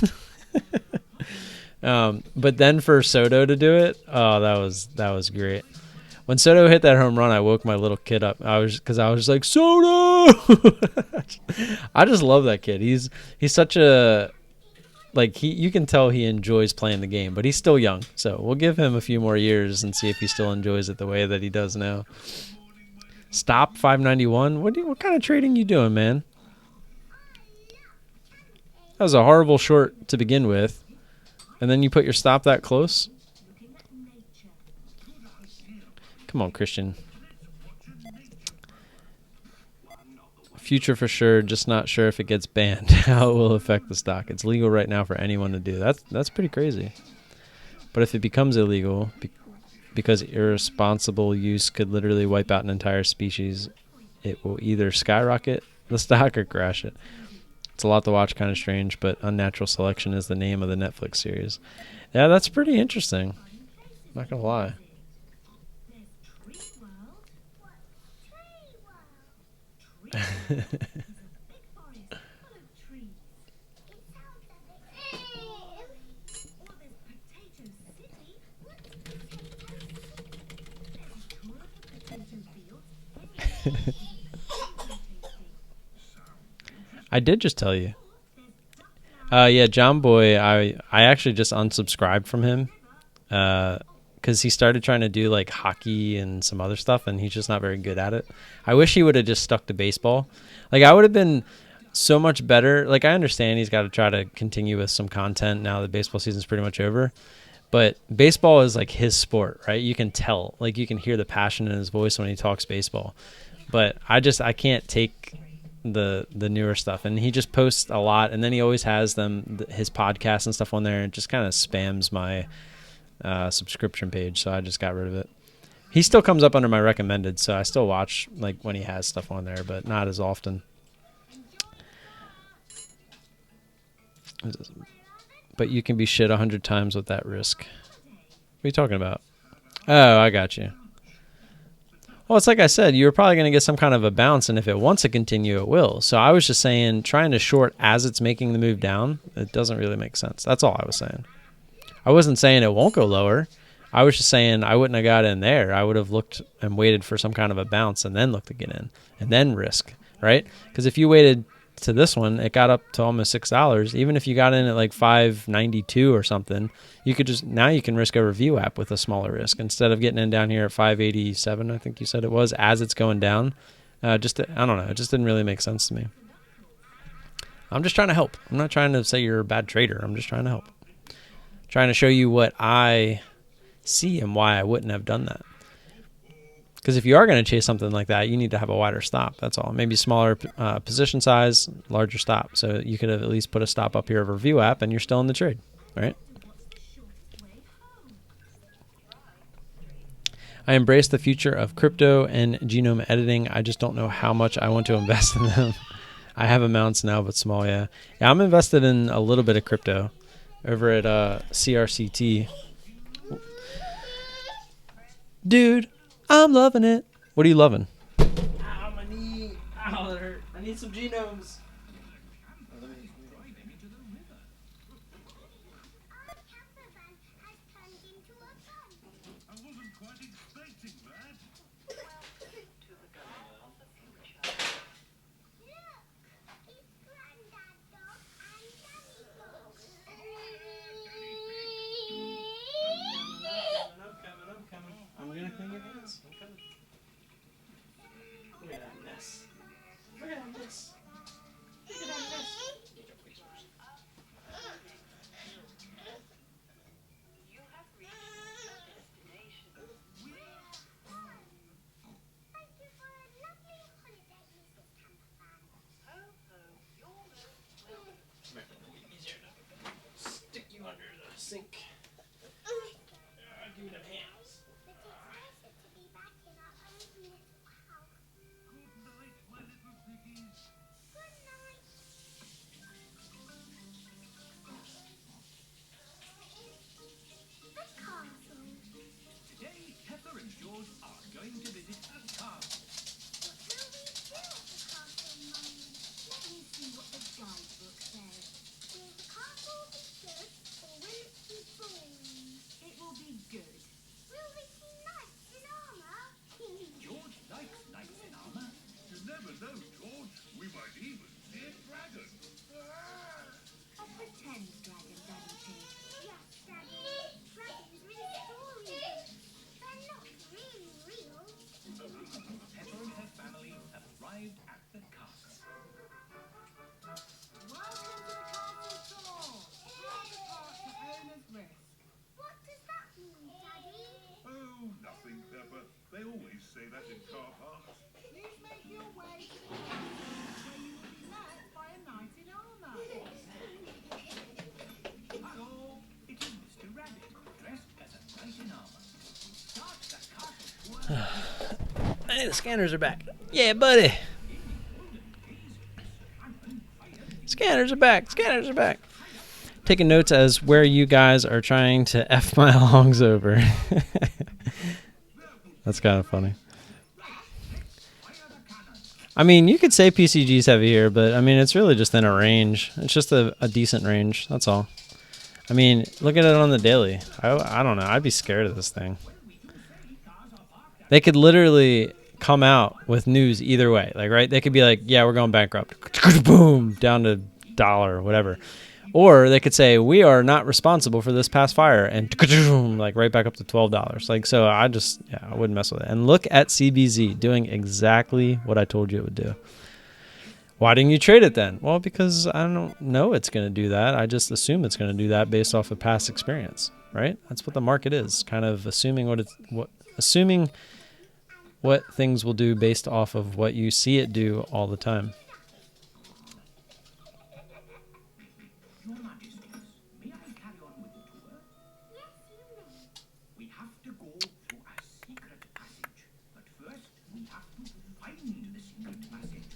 But then for Soto to do it, oh, that was great. When Soto hit that home run, I woke my little kid up. I was just like, Soto. I just love that kid. He's such a like you can tell he enjoys playing the game, but he's still young. So we'll give him a few more years and see if he still enjoys it the way that he does now. Stop 591. What kind of trading you doing, man? That was a horrible short to begin with, and then you put your stop that close. Come on, Christian. Future for sure, just not sure if it gets banned. How it will affect the stock. It's legal right now for anyone to do. That's pretty crazy. But if it becomes illegal, because irresponsible use could literally wipe out an entire species, it will either skyrocket the stock or crash it. It's a lot to watch, kind of strange, but Unnatural Selection is the name of the Netflix series. Yeah, that's pretty interesting. Not gonna lie. I did just tell you. Yeah, John Boy, I actually just unsubscribed from him because he started trying to do like hockey and some other stuff, and he's just not very good at it. I wish he would have just stuck to baseball. Like, I would have been so much better. Like, I understand he's got to try to continue with some content now that baseball season's pretty much over. But baseball is like his sport, right? You can tell. Like, you can hear the passion in his voice when he talks baseball. But I can't take the newer stuff, and he just posts a lot, and then he always has his podcasts and stuff on there, and it just kind of spams my subscription page, so I just got rid of it. He still comes up under my recommended, so I still watch like when he has stuff on there, but not as often. But you can be shit 100 times with that risk. What are you talking about? Oh, I got you. Well, it's like I said, you're probably going to get some kind of a bounce, and if it wants to continue, it will. So I was just saying, trying to short as it's making the move down, it doesn't really make sense. That's all I was saying. I wasn't saying it won't go lower. I was just saying I wouldn't have got in there. I would have looked and waited for some kind of a bounce and then looked to get in and then risk, right? Because if you waited to this one, it got up to almost $6. Even if you got in at like 5.92 or something, you could just, now you can risk over VWAP with a smaller risk instead of getting in down here at 5.87. I think you said it was as it's going down. I don't know. It just didn't really make sense to me. I'm just trying to help. I'm not trying to say you're a bad trader. I'm just trying to help. Trying to show you what I see and why I wouldn't have done that. Because if you are going to chase something like that, you need to have a wider stop. That's all. Maybe smaller position size, larger stop. So you could have at least put a stop up here over VWAP and you're still in the trade, right? I embrace the future of crypto and genome editing. I just don't know how much I want to invest in them. I have amounts now, but small, yeah. Yeah, I'm invested in a little bit of crypto over at CRCT. Dude, I'm loving it. What are you loving? Ow, my knee. Ow, that hurt. I need some genomes. Our camper van has turned into a gun. I wasn't quite expecting that. Look, it's Granddad Dog and Daddy Dog. I'm coming. I'm gonna clean your hands. I'm coming. Look at that mess. Look at that mess. Look at that mess. Thank you for a lovely holiday, Mrs. Campervan. Easier to stick you under the sink. Give me the hands. But it's nicer to be back in our own little house. Good night, my little piggies. Good night. The castle. Today, Pepper and George are going to visit a castle. What will we do at the castle, Mummy? Let me see what the guidebook says. Will the castle be good or will it be boring? It will be good. Will we see knights in armor? George likes knights in armor. You never know, George. We might even see a dragon. A pretend dragon, Daddy Pig. Yes, Daddy. Dragons in stories. They're not really real. Pepper and her family have arrived at the castle. Welcome to the castle tour. Not the part to owner's risk. What does that mean, Daddy? Oh, nothing, Pepper. They always say that in car parks. Please make your way to the castle where you will be met by a knight in armor. Hello, it is Mr. Rabbit, dressed as a knight in armor. Start the castle tour. Hey, the scanners are back. Yeah, buddy. Scanners are back. Scanners are back. Taking notes as where you guys are trying to F my longs over. That's kind of funny. I mean, you could say PCG's heavy here, but I mean, it's really just in a range. It's just a decent range. That's all. I mean, look at it on the daily. I don't know. I'd be scared of this thing. They could literally come out with news either way. Like, right? They could be like, yeah, we're going bankrupt. Boom, down to $1, whatever. Or they could say, we are not responsible for this past fire. And like right back up to $12. Like, so I wouldn't mess with it. And look at CBZ doing exactly what I told you it would do. Why didn't you trade it then? Well, because I don't know it's going to do that. I just assume it's going to do that based off of past experience, right? That's what the market is, kind of assuming assuming what things will do based off of what you see it do all the time. Your Majesties, may I carry on with the tour? Yes, you may. We have to go through a secret passage. But first, we have to find the secret passage.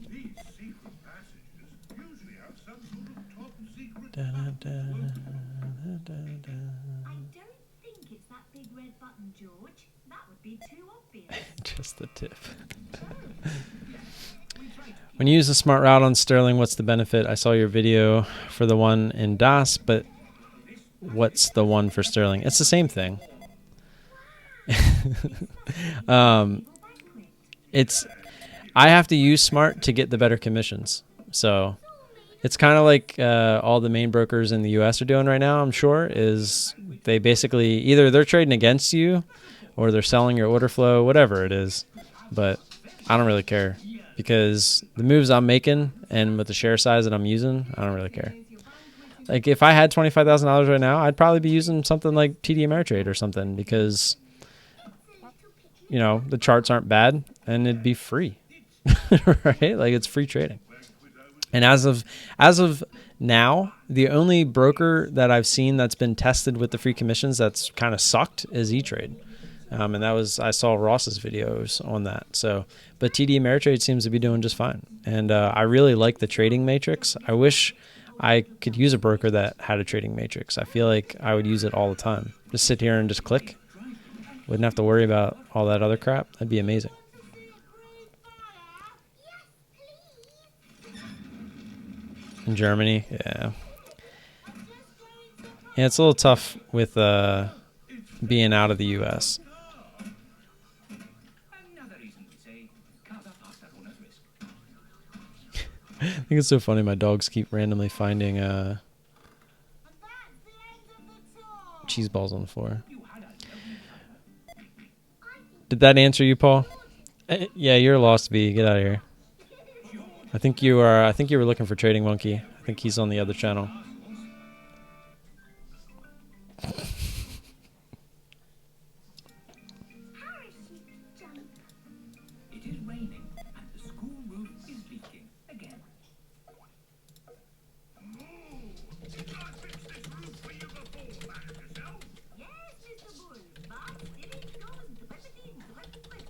These secret passages usually have some sort of top secret Da, da, code. da, da, da. I don't think it's that big red button, George. That would be too obvious. Just the tip. When you use the smart route on Sterling, what's the benefit? I saw your video for the one in DAS, but what's the one for sterling? It's the same thing. It's I have to use smart to get the better commissions. So it's kind of like all the main brokers in the U.S. are doing right now, I'm sure, is they basically either they're trading against you or they're selling your order flow, whatever it is. But I don't really care because the moves I'm making and with the share size that I'm using, I don't really care. Like if I had $25,000 right now, I'd probably be using something like TD Ameritrade or something because, you know, the charts aren't bad and it'd be free, right? Like it's free trading. And as of now, the only broker that I've seen that's been tested with the free commissions that's kind of sucked is E-Trade. And that was, I saw Ross's videos on that. So, but TD Ameritrade seems to be doing just fine. And I really like the trading matrix. I wish I could use a broker that had a trading matrix. I feel like I would use it all the time. Just sit here and just click. Wouldn't have to worry about all that other crap. That'd be amazing. In Germany, yeah. Yeah, it's a little tough with being out of the U.S. Another reason we say cover faster owner's risk. I think it's so funny. My dogs keep randomly finding cheese balls on the floor. Did that answer you, Paul? Yeah, you're a lost bee. Get out of here. I think you were looking for Trading Monkey. I think he's on the other channel. It is raining and the school roof is leaking again. Did I fix this roof for you before, Mademoiselle? Yes, Mr. Bull, but still it goes quick.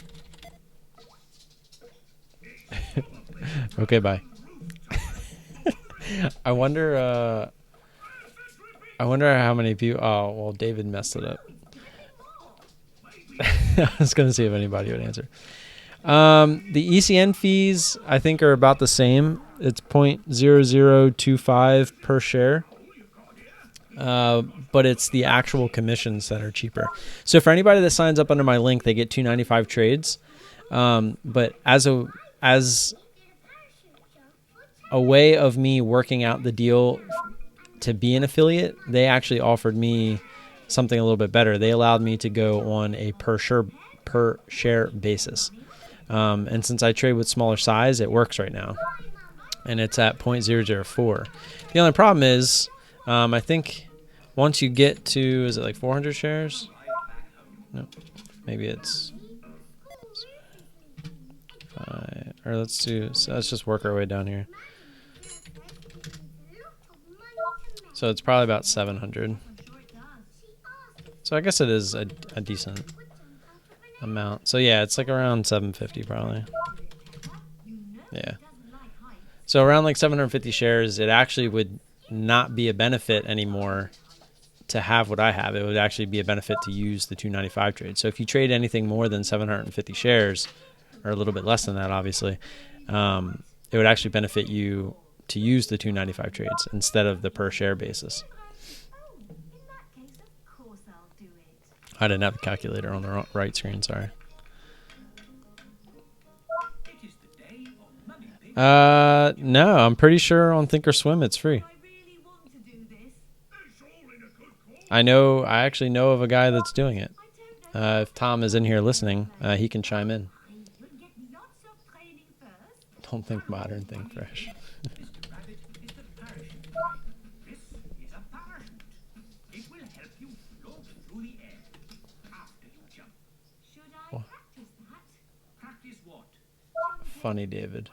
Okay, bye. I wonder how many people. Oh, well, David messed it up. I was going to see if anybody would answer. The ECN fees, I think, are about the same. It's 0.0025 per share. But it's the actual commissions that are cheaper. So for anybody that signs up under my link, they get 295 trades. But as a way of me working out the deal to be an affiliate, they actually offered me something a little bit better. They allowed me to go on a per share basis. And since I trade with smaller size, it works right now. And it's at 0.004. The only problem is, I think once you get to, is it like 400 shares? No, maybe it's 5, or let's just work our way down here. So it's probably about 700. So I guess it is a decent amount. So yeah, it's like around 750 probably. Yeah. So around like 750 shares, it actually would not be a benefit anymore to have what I have. It would actually be a benefit to use the 295 trade. So if you trade anything more than 750 shares, or a little bit less than that, obviously, it would actually benefit you to use the 295 trades instead of the per share basis. I didn't have the calculator on the right screen, sorry. No, I'm pretty sure on Thinkorswim it's free. I actually know of a guy that's doing it. If Tom is in here listening, he can chime in. Don't think modern, think fresh. Funny, David.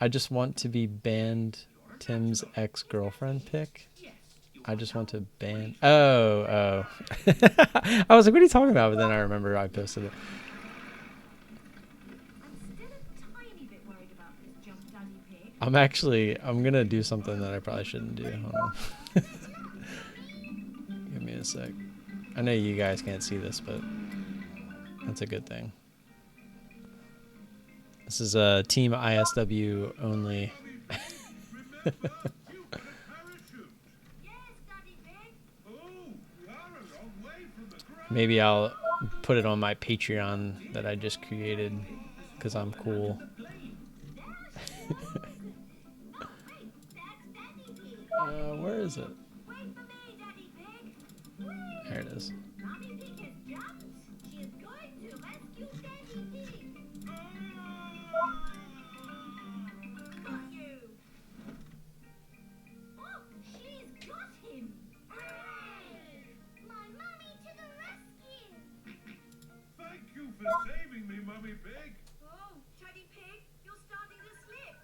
I just want to be banned Tim's ex-girlfriend pic. I just want to ban. Oh. I was like, what are you talking about? But then I remember I posted it. I'm going to do something that I probably shouldn't do. Hold on. Give me a sec. I know you guys can't see this, but that's a good thing. This is a Team ISW only. Oh, Maybe I'll put it on my Patreon that I just created because I'm cool. Where is it? Wait for me, Daddy Pig. There it is. Mommy Pig has jumped. She is going to rescue Daddy Pig. Got you. Oh, she's got him. Hooray! My mommy to the rescue. Thank you for saving me, Mummy Pig. Oh, Daddy Pig, you're starting to slip.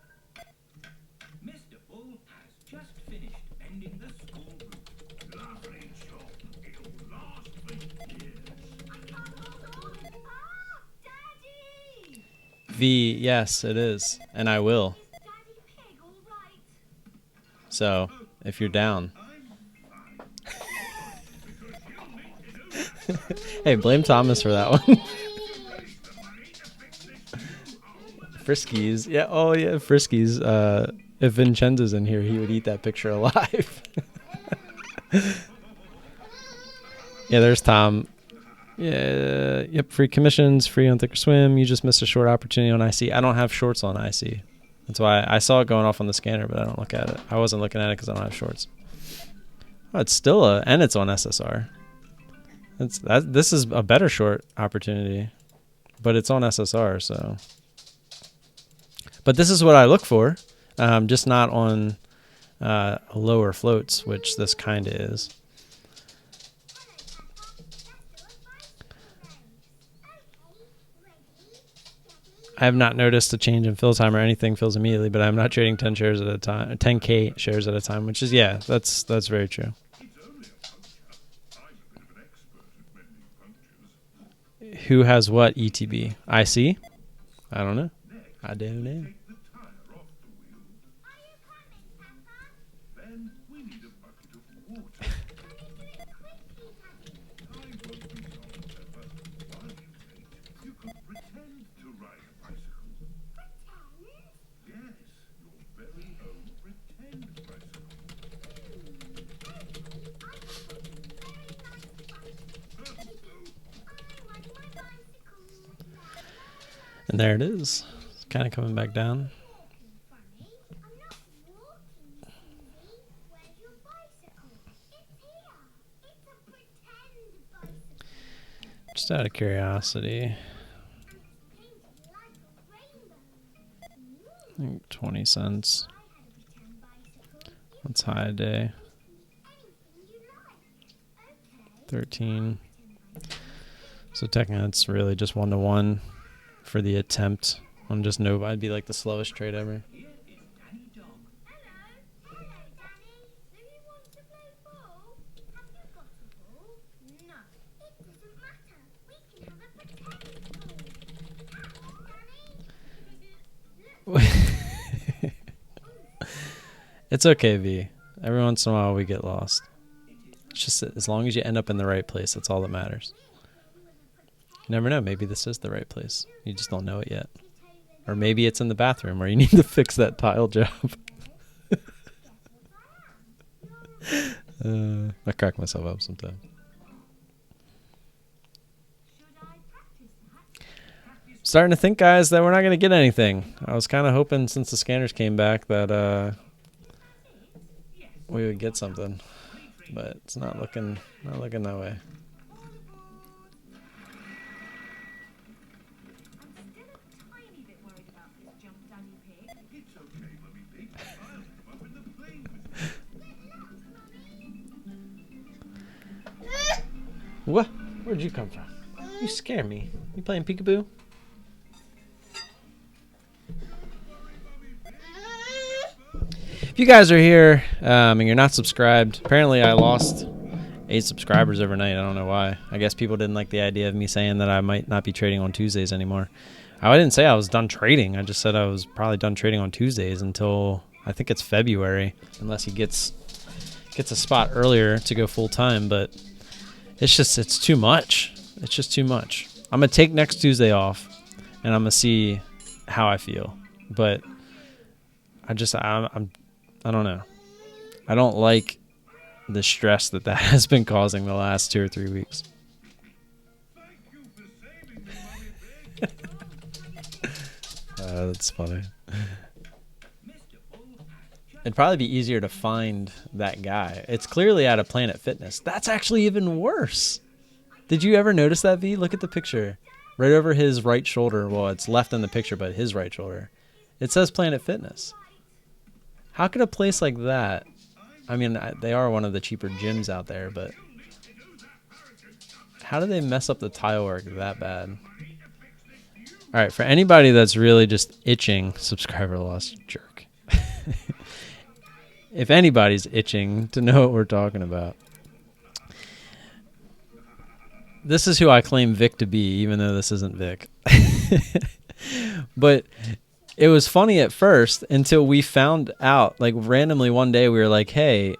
Mr. Bull has just finished mending the school roof. Lovely job. It'll last for years. I can't hold on. Ah, Daddy! V, yes, it is. And I will. Is Daddy Pig all right? So, if you're down. I'm fine. Because you need to do that. Hey, blame Thomas for that one. Raise the money to fix this new home. Friskies. Yeah, oh yeah, Friskies. If Vincenzo's in here, he would eat that picture alive. Yeah, there's Tom. Yeah, yep, free commissions, free on Thinkorswim. You just missed a short opportunity on IC. I don't have shorts on IC. That's why I saw it going off on the scanner, but I don't look at it. I wasn't looking at it because I don't have shorts. Oh, it's still and it's on SSR. This is a better short opportunity, but it's on SSR, so. But this is what I look for, just not on lower floats, which this kind of is. I have not noticed a change in fill time or anything fills immediately, but I'm not trading 10 shares at a time, 10K shares at a time, which is, yeah, that's very true. It's only a puncture. I'm a bit of an expert at mending punctures. Who has what ETB? IC? I don't know. I don't know. Take the tire off the wheel. Are you coming, Peppa? Then we need a bucket of water. Can you do it quickly, Daddy? I won't be long, Pepper. While you wait, you could pretend to ride a bicycle. Pretend? Yes, your very own pretend bicycle. And there it is. It's kind of coming back down. Funny, I'm not walking, Susie. Where's your bicycle? It's here. It's a pretend bicycle. Just out of curiosity. And it's painted like a rainbow. I think 20 cents. I had a pretend bicycle. That's high day. Anything you like. Okay. 13. So technically it's really just 1-to-1 for the attempt on just no. I'd be like the slowest trade ever. Here is Danny Dog. Hello. Hello, Danny. Do you want to play ball? Have you got a ball? No. It doesn't matter. We can have a pretend ball. Danny. It's okay, V. Every once in a while we get lost. It's just that as long as you end up in the right place, that's all that matters. You never know. Maybe this is the right place. You just don't know it yet. Or maybe it's in the bathroom where you need to fix that tile job. I crack myself up sometimes. Should I practice that? Starting to think, guys, that we're not going to get anything. I was kind of hoping since the scanners came back that we would get something, but it's not looking that way. I'm still a tiny bit worried about this jump, Danny Pig. It's okay, Mummy Pig. I'll come up in the plane with you. What? Where'd you come from? You scare me. You playing peekaboo? If you guys are here and you're not subscribed, apparently I lost 8 subscribers overnight. I don't know why. I guess people didn't like the idea of me saying that I might not be trading on Tuesdays anymore. I didn't say I was done trading. I just said I was probably done trading on Tuesdays until I think it's February, unless he gets a spot earlier to go full time. But it's too much. It's just too much. I'm gonna take next Tuesday off, and I'm gonna see how I feel. But I don't know. I don't like the stress that has been causing the last 2 or 3 weeks. That's funny. Mr. Bull has just It'd probably be easier to find that guy. It's clearly at a Planet Fitness. That's actually even worse. Did you ever notice that, V? Look at the picture. Right over his right shoulder. Well, it's left in the picture, but his right shoulder. It says Planet Fitness. How could a place like that... I mean, they are one of the cheaper gyms out there, but... How do they mess up the tile work that bad? All right, for anybody that's really just itching, subscriber loss, jerk. If anybody's itching to know what we're talking about. This is who I claim Vic to be, even though this isn't Vic. But it was funny at first until we found out, like randomly one day we were like, hey,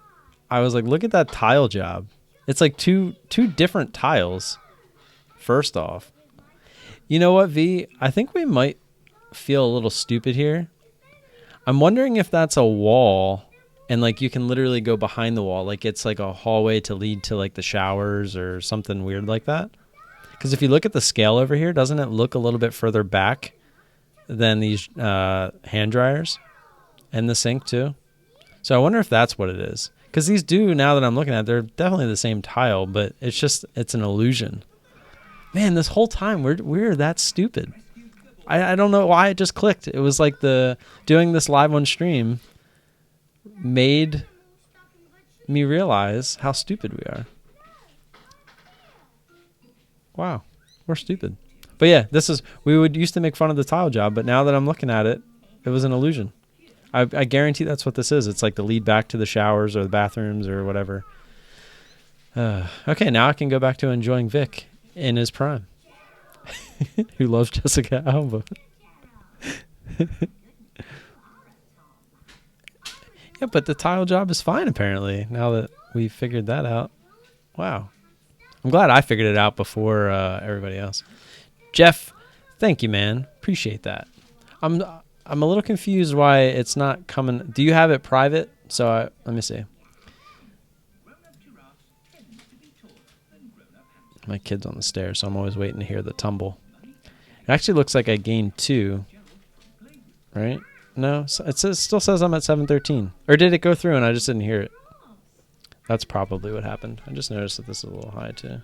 I was like, look at that tile job. It's like two different tiles, first off. You know what, V? I think we might feel a little stupid here. I'm wondering if that's a wall and like you can literally go behind the wall. Like it's like a hallway to lead to like the showers or something weird like that. Because if you look at the scale over here, doesn't it look a little bit further back than these hand dryers? And the sink too. So I wonder if that's what it is. Because these do, now that I'm looking at it, they're definitely the same tile, but it's an illusion. Man, this whole time we're that stupid. I don't know why it just clicked. It was like doing this live on stream made me realize how stupid we are. Wow, we're stupid. But yeah, we used to make fun of the tile job, but now that I'm looking at it, it was an illusion. I guarantee that's what this is. It's like the lead back to the showers or the bathrooms or whatever. Okay, now I can go back to enjoying Vic in his prime. Who loves Jessica Alba. Yeah, but the tile job is fine apparently, now that we figured that out. Wow. I'm glad I figured it out before everybody else. Jeff, thank you, man. Appreciate that. I'm a little confused why it's not coming. Do you have it private? So let me see. My kid's on the stairs, so I'm always waiting to hear the tumble. It actually looks like I gained 2. Right? No, it still says I'm at 713. Or did it go through and I just didn't hear it? That's probably what happened. I just noticed that this is a little high too.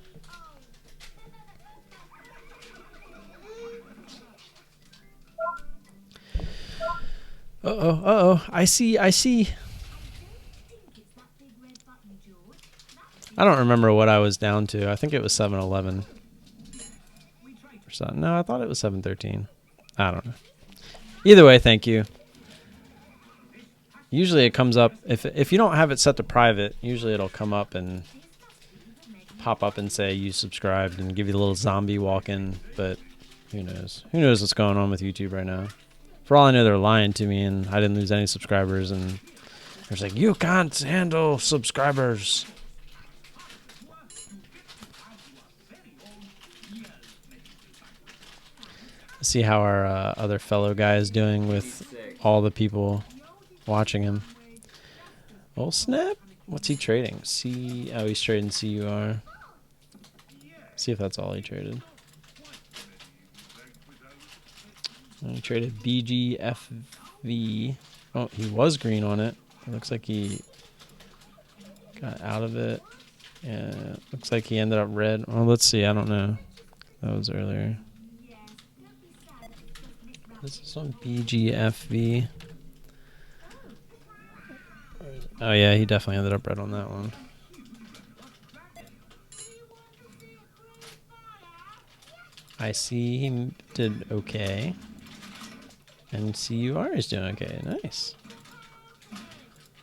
Uh-oh. I see. I don't remember what I was down to. I think it was 711. Or something. No, I thought it was 713. I don't know. Either way, thank you. Usually it comes up, if you don't have it set to private, usually it'll come up and pop up and say you subscribed and give you a little zombie walk-in, but who knows? Who knows what's going on with YouTube right now? For all I know, they're lying to me and I didn't lose any subscribers and they're like, you can't handle subscribers. Let's see how our other fellow guy is doing with all the people watching him. Oh snap! What's he trading? Oh, he's trading CUR. See if that's all he traded. He traded BGFV. Oh, he was green on it. It looks like he got out of it. Yeah, looks like he ended up red. Oh, let's see. I don't know. That was earlier. This is on BGFV. Oh yeah, he definitely ended up red on that one. I see he did okay. And CUR is doing okay. Nice.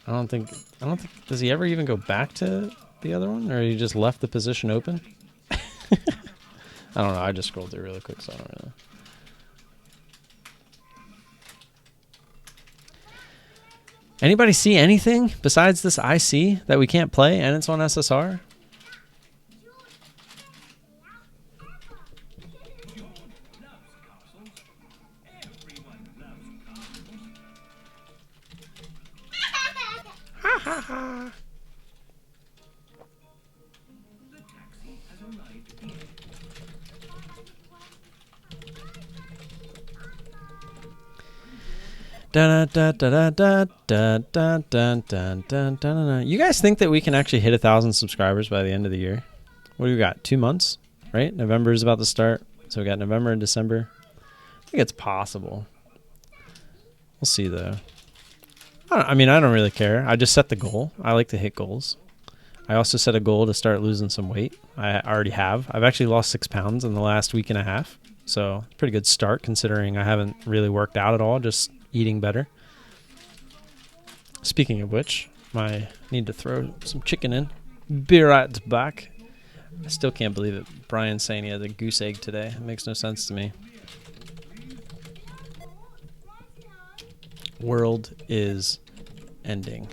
I don't think does he ever even go back to the other one, or he just left the position open? I don't know. I just scrolled through really quick, so I don't really know. Anybody see anything besides this IC that we can't play and it's on SSR? Ha ha ha. Dun, dun, dun, dun, dun, dun, dun, dun, dun, dun. You guys think that we can actually hit 1,000 subscribers by the end of the year? What do we got? 2 months, right? November is about to start, so we got November and December. I think it's possible. We'll see though. I mean, I don't really care. I just set the goal. I like to hit goals. I also set a goal to start losing some weight. I already have. I've actually lost 6 pounds in the last week and a half. So pretty good start considering I haven't really worked out at all, just eating better. Speaking of which, I need to throw some chicken in. Be right back. I still can't believe it. Brian's saying he had a goose egg today. It makes no sense to me. World is ending.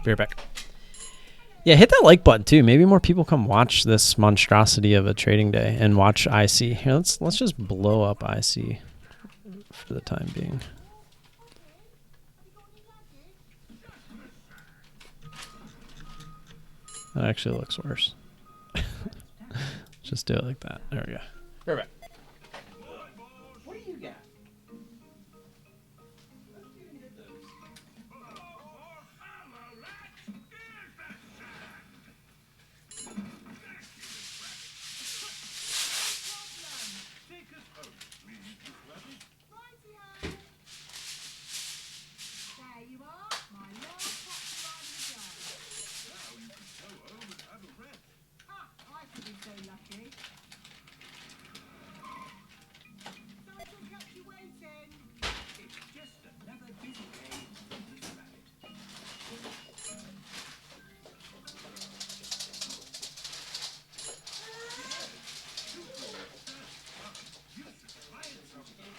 Be right back. Yeah, hit that like button too. Maybe more people come watch this monstrosity of a trading day and watch IC. Here, let's just blow up IC for the time being. That actually looks worse. Just do it like that. There we go. Perfect. What do you got? Take us home, please, Miss Rabbit. Righty-ho. There you are, my last taxi ride of the day. Now you can go home and have a rest. Ah, I could be so lucky. Sorry to have kept you waiting. It's just another busy day for Miss Rabbit. You should try it sometime.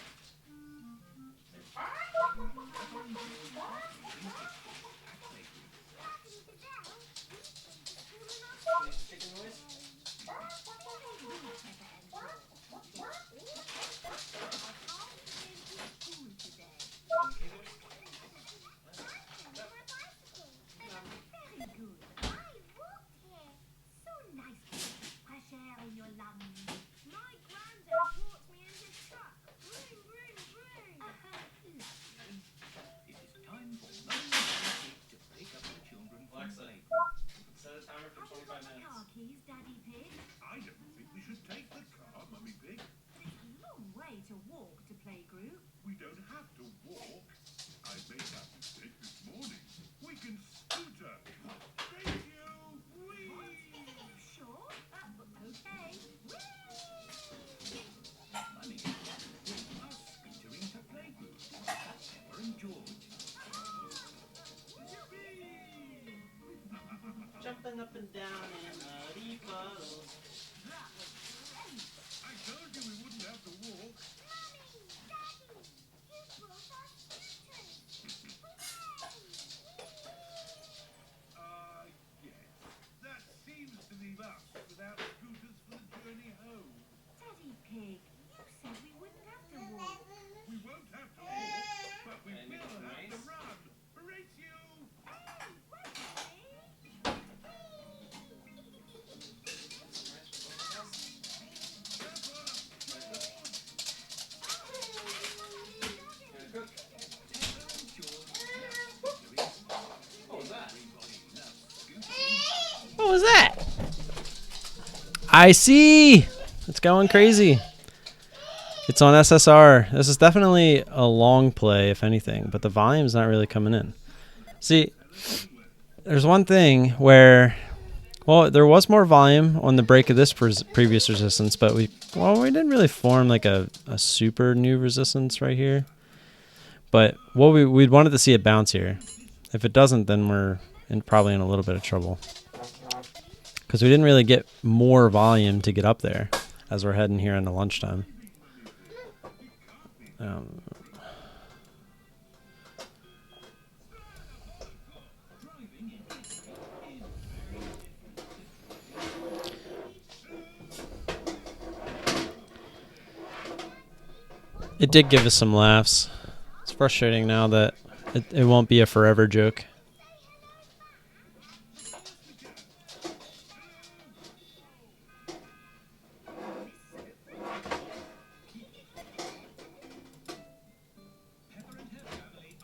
It is time for Mum and Daddy to pick up the children from play. Set a timer for 25 minutes. Keys, Daddy Pig. I don't think we should take the car, Mummy Pig. It's a long way to walk to playgroup. We don't have to walk. I made that mistake this morning. We can scooter. Thank you. Whee! Sure? Okay. Mummy and Daddy are scootering to playgroup. That's Emma and George. Jumping up and down in muddy puddles. I told you we wouldn't have to walk. Yes. That seems to leave us without scooters for the journey home. Daddy Pig, you said we wouldn't have to walk. We won't have to walk, but we will have to run. Race you! What was that? I see. It's going crazy. It's on SSR. This is definitely a long play, if anything, but the volume's not really coming in. See, there's one thing where, well, there was more volume on the break of this previous resistance, but we didn't really form like a super new resistance right here. But what we'd wanted to see it bounce here. If it doesn't, then we're probably in a little bit of trouble. Because we didn't really get more volume to get up there as we're heading here into lunchtime. It did give us some laughs. It's frustrating now that it won't be a forever joke. Pepper and her family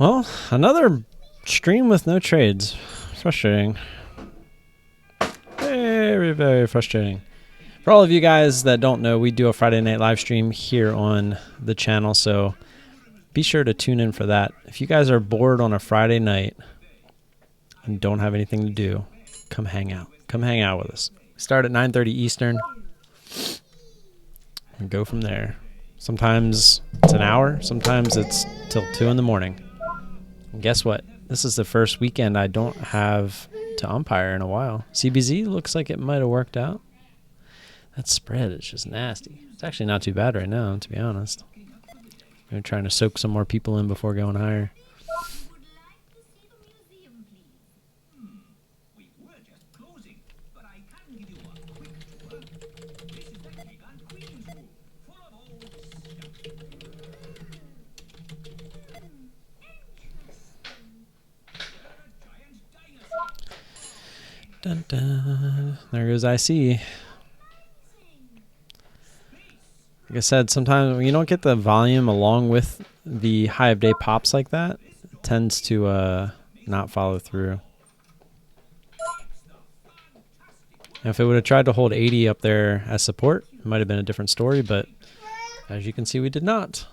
Well, another stream with no trades. Frustrating. Very, very frustrating. For all of you guys that don't know, we do a Friday night live stream here on the channel, so be sure to tune in for that. If you guys are bored on a Friday night and don't have anything to do, come hang out. Come hang out with us. We start at 9:30 Eastern and go from there. Sometimes it's an hour, sometimes it's till 2 in the morning. And guess what? This is the first weekend I don't have to umpire in a while. CBZ looks like it might have worked out. That spread is just nasty. It's actually not too bad right now, to be honest. I'm trying to soak some more people in before going higher. We were just closing, but I can give you a quick tour. This is the King and Queen's room, full of old stuff. Giant dinosaur. Dun, dun. There goes IC. Like I said, sometimes when you don't get the volume along with the high of day pops like that, it tends to not follow through. If it would have tried to hold 80 up there as support, it might have been a different story, but as you can see, we did not.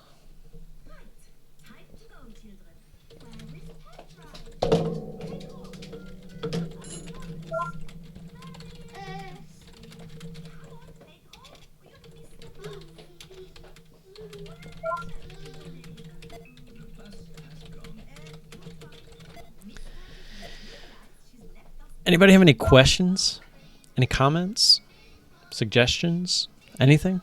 Anybody have any questions? Any comments? Suggestions? Anything?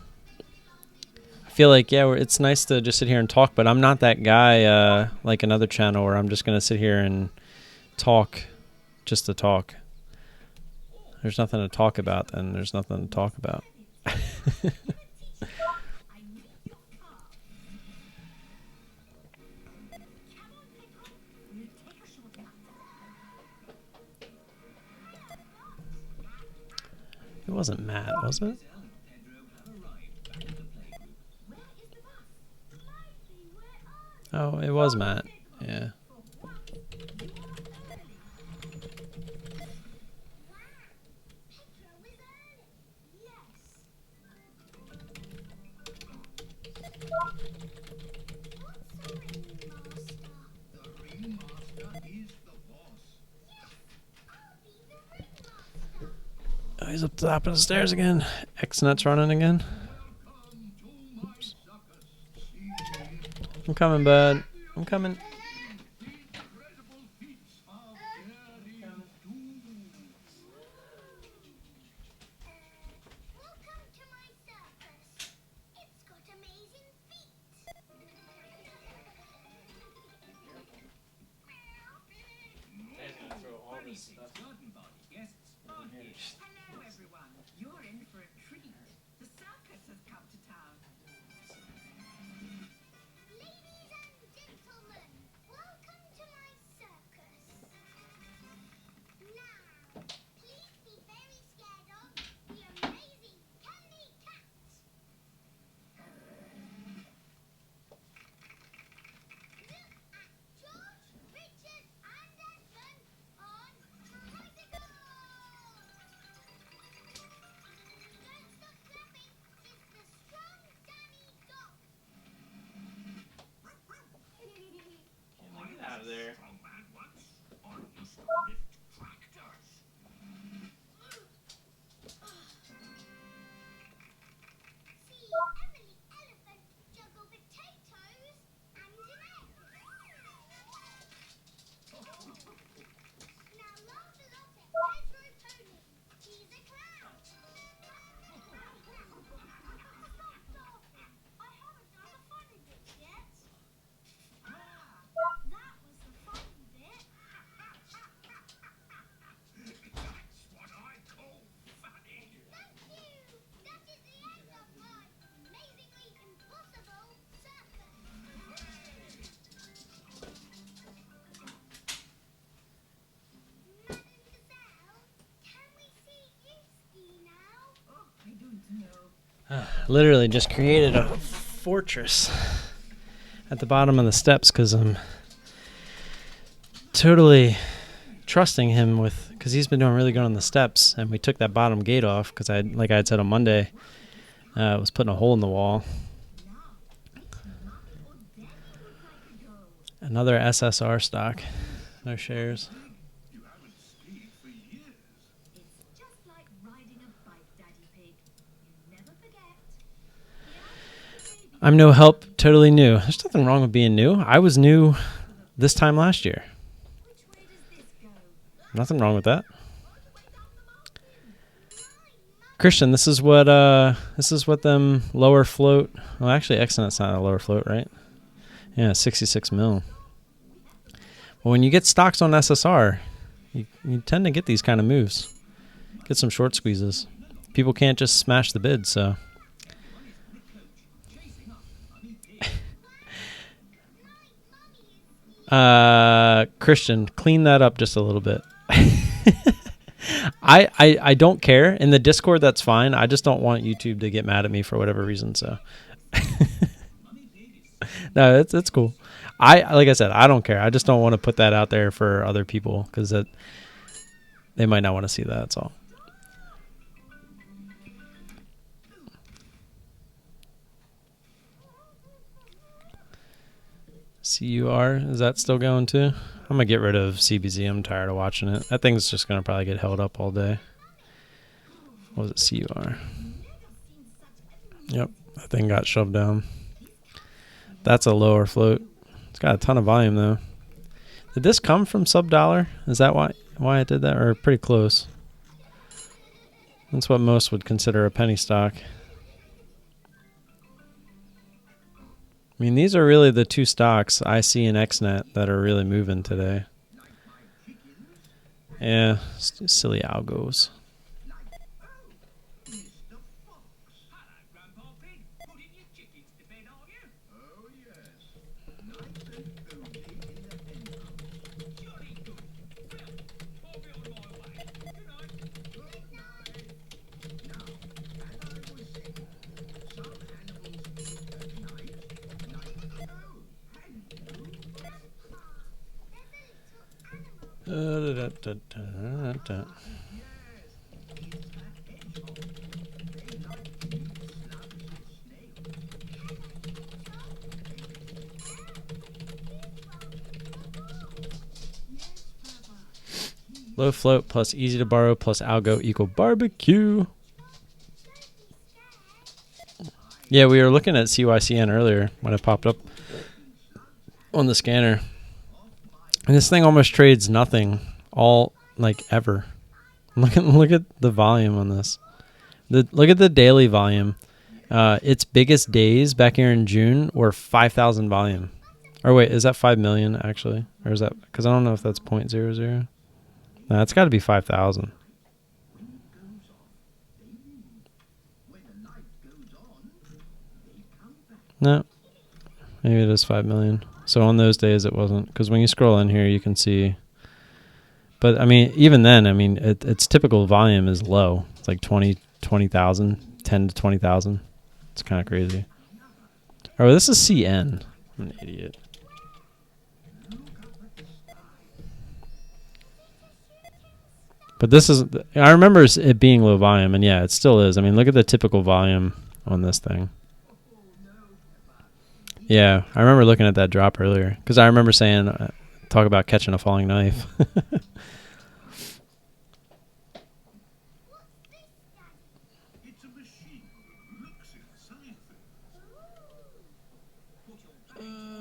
I feel like, yeah, it's nice to just sit here and talk, but I'm not that guy like another channel where I'm just going to sit here and talk just to talk. There's nothing to talk about, then there's nothing to talk about. It wasn't Matt, was it? Oh, it was Matt. Yeah. Oh, he's up the top of the stairs again. X-Nuts running again. Oops. I'm coming, bud. I'm coming. Welcome to my circus. It's got amazing feet. Garden party guests are here. Hello, everyone. You're in for a treat. The circus has come to town. Ladies and gentlemen, welcome to my circus. Now, please be very scared of the amazing candy cat. Look at George, Richard, and Edmund on bicycles. Don't stop clapping. It's the strong Danny dog. Get out of there. Strong man once, or used to lift tractors. See Emily Elephant juggle potatoes and an egg. Now Lancelot at Pedro Pony. He's a clown. Stop laughing. I haven't done the funny bit yet. That was the funny bit. That's what I call funny. Thank you. That is the end of my amazingly impossible circus. Madame Gazelle, can we see you ski now? Oh, I don't know. Literally just created a fortress at the bottom of the steps because I'm totally trusting him with, because he's been doing really good on the steps, and we took that bottom gate off because like I had said on Monday, was putting a hole in the wall. Another SSR stock. No shares. You haven't skied for years. It's just like riding a bike, Daddy Pig. You never forget. I'm no help, totally new. There's nothing wrong with being new. I was new this time last year. Which way does this go? Nothing wrong with that. Christian, this is what them lower float. Well, actually, Exonet's not a lower float, right? Yeah, 66 mil. Well, when you get stocks on SSR, you tend to get these kind of moves. Get some short squeezes. People can't just smash the bid, so. Christian, clean that up just a little bit. I don't care. In the Discord, that's fine. I just don't want YouTube to get mad at me for whatever reason, so. No, it's cool. Like I said, I don't care. I just don't want to put that out there for other people because they might not want to see that. That's all. CUR, is that still going too? I'm gonna get rid of CBZ. I'm tired of watching it. That thing's just gonna probably get held up all day. What was it? CUR. Yep, that thing got shoved down. That's a lower float. It's got a ton of volume though. Did this come from sub-dollar? Is that why it did that? Or pretty close? That's what most would consider a penny stock. I mean, these are really the two stocks, IC and XNet, that are really moving today. Yeah, silly algos. Hello, Grandpa Pig. Putting your chickens to bed, are you? Oh, yes. Nice and cozy in the penthouse. Jolly good. Well, I'll be on my way. Good night. Good night. Now, as I was saying, some animals eat at night, like crows. Da-da-da-da-da-da. Low float plus easy to borrow plus algo equal barbecue. Yeah, we were looking at CYCN earlier when it popped up on the scanner. And this thing almost trades nothing ever. Look at the volume on this. Look at the daily volume. Its biggest days back here in June were 5,000 volume. Or wait, is that 5 million actually? Or is that, because I don't know if that's 0.00. No, it's got to be 5,000. No, maybe it is 5 million. So on those days it wasn't, because when you scroll in here you can see. But I mean, even then, I mean, its typical volume is low. It's like 20,000, 10 to 20,000. It's kind of crazy. Oh, this is CN. I'm an idiot. But this is, I remember it being low volume, and yeah, it still is. I mean, look at the typical volume on this thing. Yeah, I remember looking at that drop earlier, because I remember saying, talk about catching a falling knife. It's a machine that looks inside things.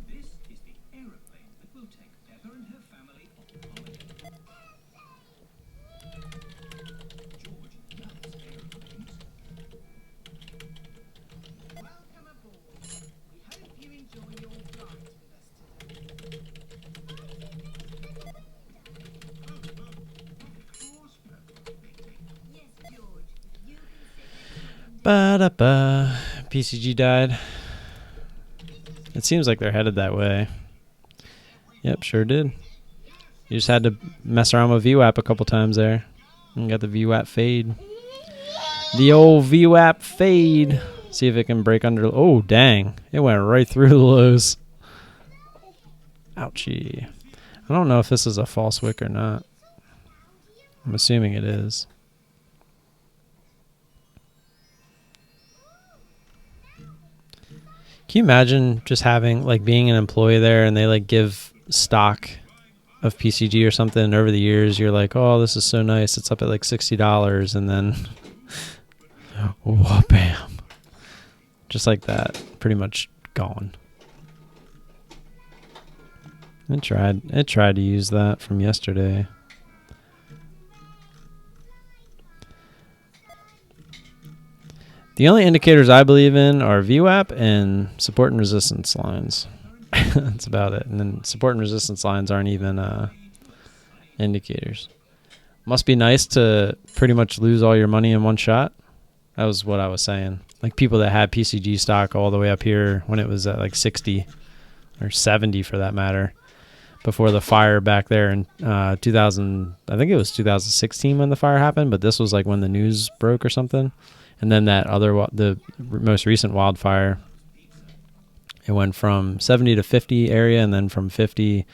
This is the aeroplane that will take Pepper and her family on holiday. George loves aeroplanes. Welcome aboard. We hope you enjoy your flight with us today. Yes, George. You can sit Ba-da-ba. PCG died. It seems like they're headed that way. Yep, sure did. You just had to mess around with VWAP a couple times there. And got the VWAP fade. The old VWAP fade. See if it can break under. Oh, dang. It went right through the lows. Ouchie. I don't know if this is a false wick or not. I'm assuming it is. Can you imagine just having, like, being an employee there and they, like, give stock of PCG or something, and over the years you're like, oh, this is so nice, it's up at like $60, and then whoa, bam, just like that, pretty much gone. It tried to use that from yesterday. The only indicators I believe in are VWAP and support and resistance lines. That's about it. And then support and resistance lines aren't even indicators. Must be nice to pretty much lose all your money in one shot. That was what I was saying. Like people that had PCG stock all the way up here when it was at like 60 or 70 for that matter, before the fire back there in 2000. I think it was 2016 when the fire happened, but this was like when the news broke or something. And then that the most recent wildfire, it went from 70 to 50 area, and then from 50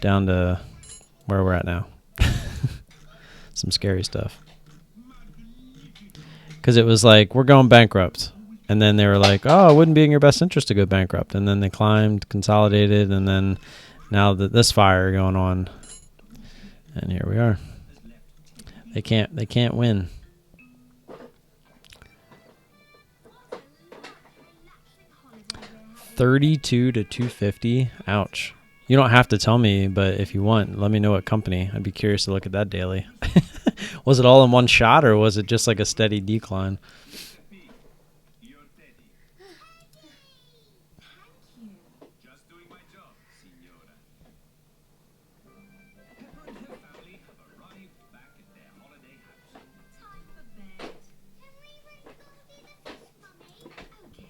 down to where we're at now. Some scary stuff. Because it was like, we're going bankrupt. And then they were like, oh, it wouldn't be in your best interest to go bankrupt. And then they climbed, consolidated, and then now that this fire going on. And here we are. They can't win. $32 to $250. Ouch. You don't have to tell me, but if you want, let me know what company. I'd be curious to look at that daily. Was it all in one shot, or was it just like a steady decline? Your daddy. Just doing my job, Signora. Pepper and her family have arrived back at their holiday house. Time for bed. Can we run the fish, Mummy? Okay.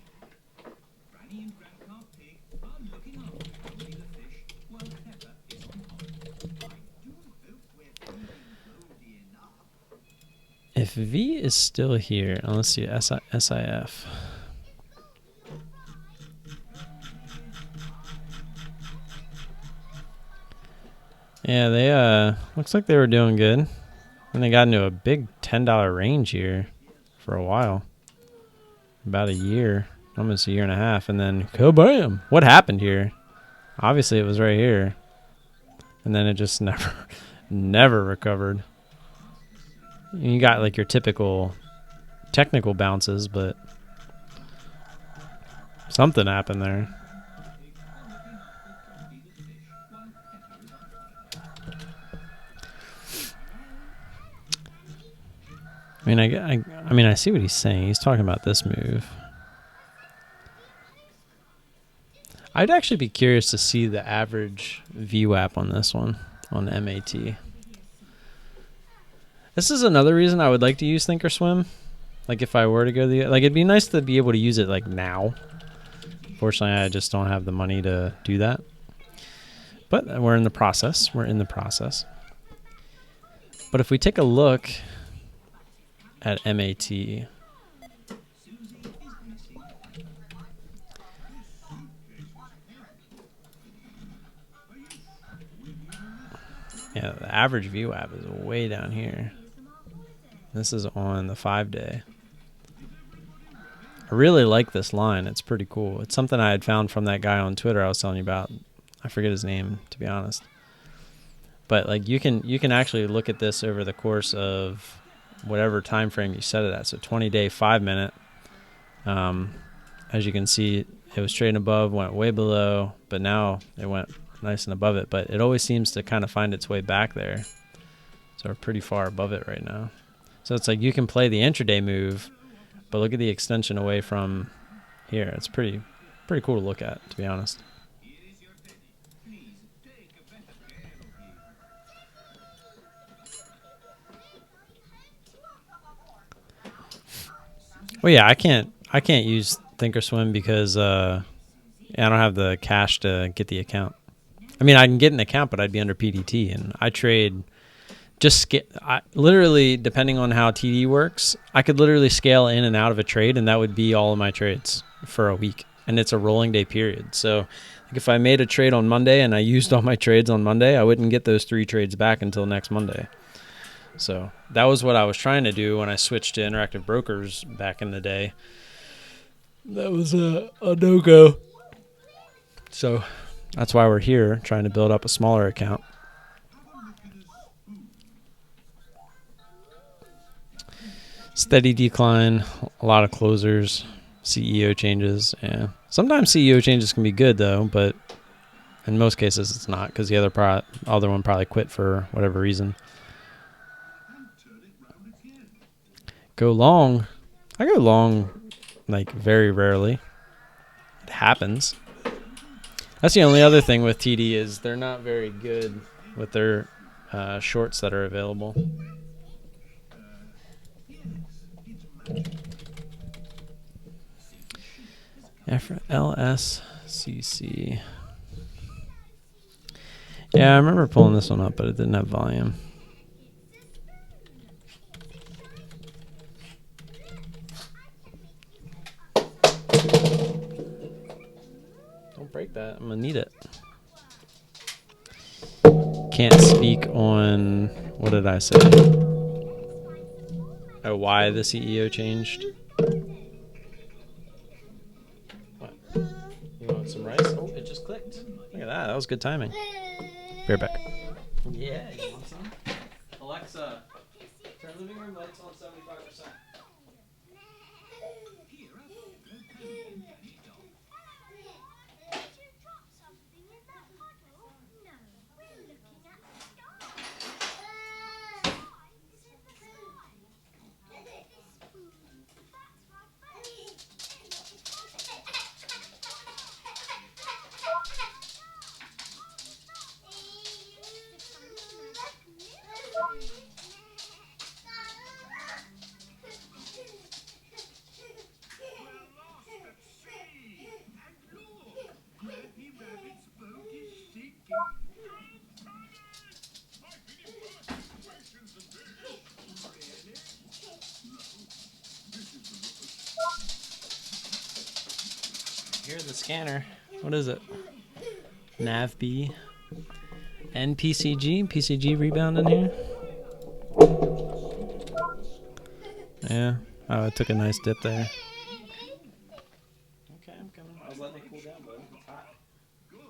Granny and Grandpa Pig are looking after Tony the fish while Pepper is on holiday. I do hope we're feeding Goldie enough. If V is still here, let's see, SIF. Yeah, they looks like they were doing good. And they got into a big $10 range here for a while. About a year, almost a year and a half, and then kabam! What happened here? Obviously it was right here. And then it just never recovered. You got like your typical technical bounces, but something happened there. I mean, I see what he's saying. He's talking about this move. I'd actually be curious to see the average VWAP on this one, on MAT. This is another reason I would like to use Thinkorswim. Like if I were to go it'd be nice to be able to use it like now. Fortunately, I just don't have the money to do that. But we're in the process. But if we take a look at MAT, yeah, the average VWAP is way down here. This is on the 5-day. I really like this line. It's pretty cool. It's something I had found from that guy on Twitter I was telling you about. I forget his name, to be honest. But like you can actually look at this over the course of whatever time frame you set it at. So 20-day, 5-minute. As you can see, it was trading above, went way below, but now it went nice and above it. But it always seems to kind of find its way back there. So we're pretty far above it right now. So it's like you can play the intraday move, but look at the extension away from here. It's pretty cool to look at, to be honest. Here is your daddy. Please take a better care of him. Well, yeah, I can't use Thinkorswim because I don't have the cash to get the account. I mean, I can get an account, but I'd be under PDT, and I trade literally, depending on how TD works, I could literally scale in and out of a trade, and that would be all of my trades for a week. And it's a rolling day period. So like if I made a trade on Monday and I used all my trades on Monday, I wouldn't get those 3 trades back until next Monday. So that was what I was trying to do when I switched to Interactive Brokers back in the day. That was a no-go. So that's why we're here, trying to build up a smaller account. Steady decline, a lot of closers, CEO changes. Yeah, sometimes CEO changes can be good though, but in most cases it's not, because the other one probably quit for whatever reason. Go long. I go long like very rarely. It happens. That's the only other thing with TD is they're not very good with their shorts that are available. LSCC. Yeah, I remember pulling this one up, but it didn't have volume. Don't break that. I'm going to need it. Can't speak on, what did I say? Oh, why the CEO changed? What? You want some rice? Oh, it just clicked. Look at that. That was good timing. Be right back. Yeah, you want some? Alexa, turn living room lights on 75%. Did you drop something in that puddle? No, we're looking at the sky. The sky is in the sky. This food, that's my face. Here's the scanner. What is it? NavB. NPCG? PCG rebound in here? Yeah. Oh, it took a nice dip there. Okay, I'm coming. I was letting it cool down, bud. It's hot. Good.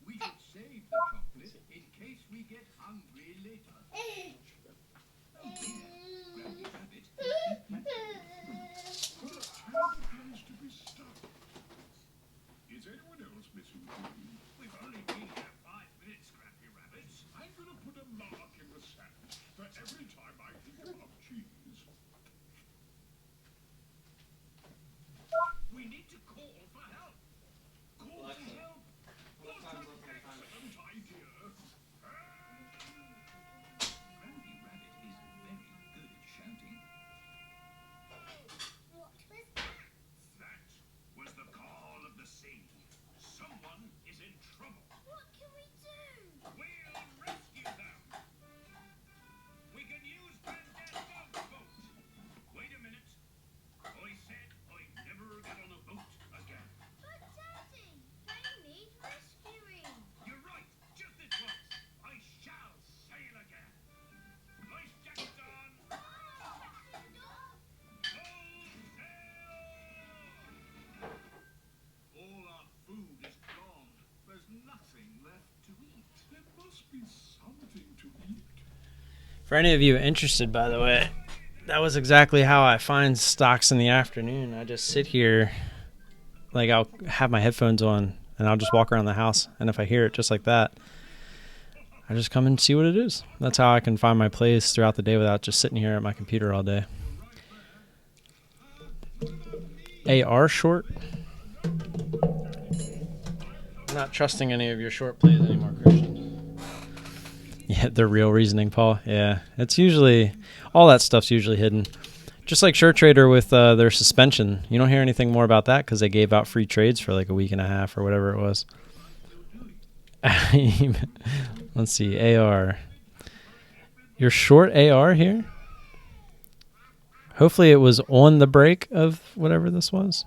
We should save the chocolate in case we get hungry later. Oh dear, Granny Rabbit. What a terrible place to be stuck. Is anyone else missing food? We've only been here 5 minutes, Scrappy Rabbits. I'm gonna put a mark in the sand for every time I think about cheese. We need to call for help. Call for help. What an excellent idea. Granny Rabbit is very good at shouting. What was that? That was the call of the sea. Someone is in trouble. What can we do? We'll rescue them. We can use Granddad's dog boat. Wait a minute. I said I'd never get on a boat again. But Daddy, they need rescuing. You're right. Just this once. I shall sail again. Nice jack done. All our food is gone. There's nothing left to eat. There must be something to eat. For any of you interested, by the way, that was exactly how I find stocks in the afternoon. I just sit here, like I'll have my headphones on, and I'll just walk around the house. And if I hear it just like that, I just come and see what it is. That's how I can find my plays throughout the day without just sitting here at my computer all day. AR short? I'm not trusting any of your short plays anymore, Christian. Yeah, the real reasoning, Paul. Yeah, it's usually, all that stuff's usually hidden. Just like Short Trader with their suspension. You don't hear anything more about that because they gave out free trades for like a week and a half or whatever it was. Let's see, AR. You're short AR here? Hopefully it was on the break of whatever this was.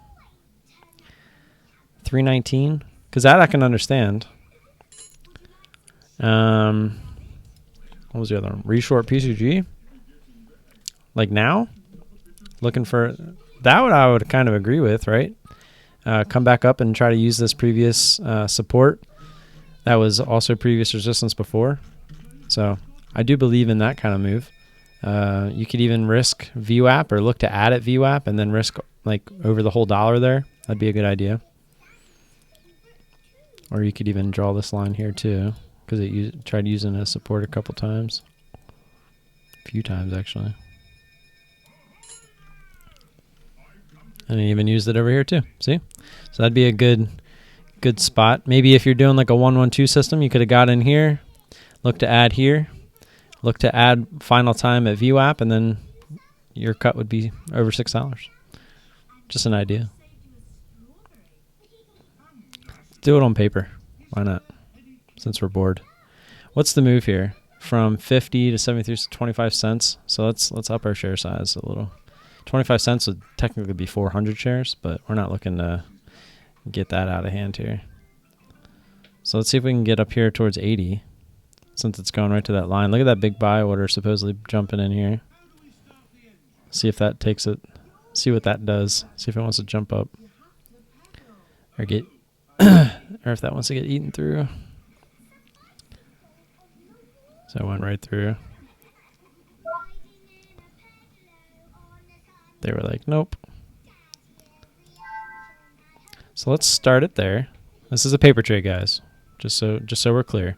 319, because that I can understand. What was the other one? Reshort PCG. Like now, looking for that. What I would kind of agree with, right? Come back up and try to use this previous support. That was also previous resistance before, so I do believe in that kind of move. You could even risk VWAP or look to add at VWAP and then risk like over the whole dollar there. That'd be a good idea. Or you could even draw this line here too, because it tried using it as support a couple times. A few times actually. And it even used it over here too. See? So that'd be a good spot. Maybe if you're doing like a 1-1-2 system, you could have got in here, look to add here, look to add final time at VWAP, and then your cut would be over $6. Just an idea. Do it on paper. Why not? Since we're bored. What's the move here? From 50 to 73 to 25 cents. So let's up our share size a little. 25 cents would technically be 400 shares, but we're not looking to get that out of hand here. So let's see if we can get up here towards 80, since it's going right to that line. Look at that big buy order supposedly jumping in here. See if that takes it. See what that does. See if it wants to jump up or get, or if that wants to get eaten through. So it went right through. They were like, nope. So let's start it there. This is a paper trade, guys. Just so we're clear.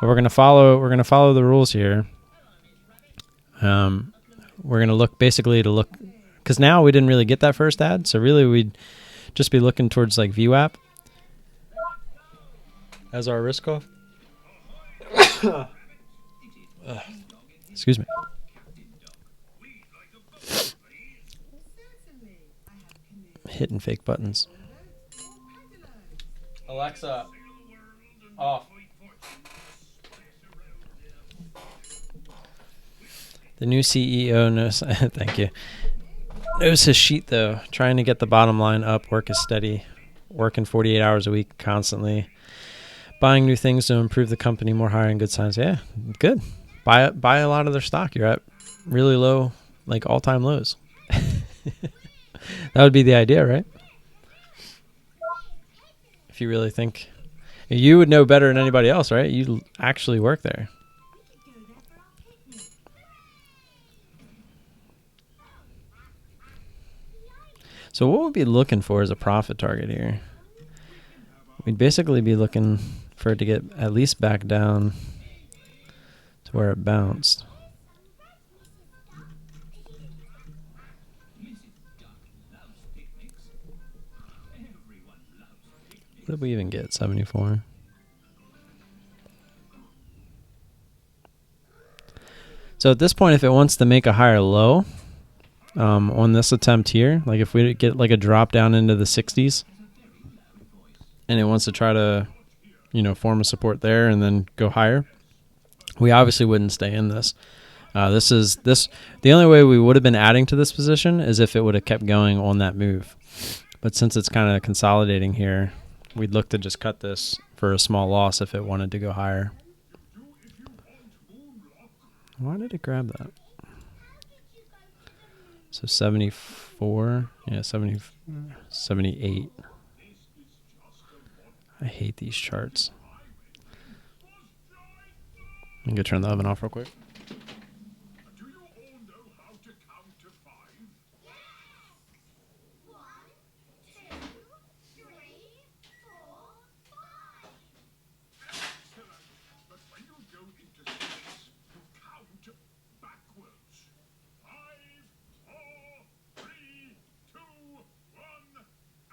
But we're gonna follow the rules here. We're gonna look because now we didn't really get that first ad, so really we'd just be looking towards like VWAP as our risk off. Excuse me. Hitting fake buttons. Alexa, off. The new CEO knows. Thank you. Knows his sheet though. Trying to get the bottom line up. Work is steady. Working 48 hours a week constantly. Buying new things to improve the company. More hiring. Good signs. Yeah, good. Buy a lot of their stock. You're at really low, like all-time lows. That would be the idea, right? If you really think, you would know better than anybody else, right? You actually work there. So what we'd be looking for is a profit target here. We'd basically be looking for it to get at least back down to where it bounced. What did we even get? 74. So at this point, if it wants to make a higher low on this attempt here, like if we get like a drop down into the 60s and it wants to try to, form a support there and then go higher, we obviously wouldn't stay in this. The only way we would have been adding to this position is if it would have kept going on that move. But since it's kind of consolidating here, we'd look to just cut this for a small loss if it wanted to go higher. Why did it grab that? So 74, yeah, 70, 78. I hate these charts. I'm going to turn the oven off real quick. Do you all know how to count to 5? 1, 2, 3, 4, 5. Excellent. But when you go into space, you count backwards. 5, 4, 3, 2, 1.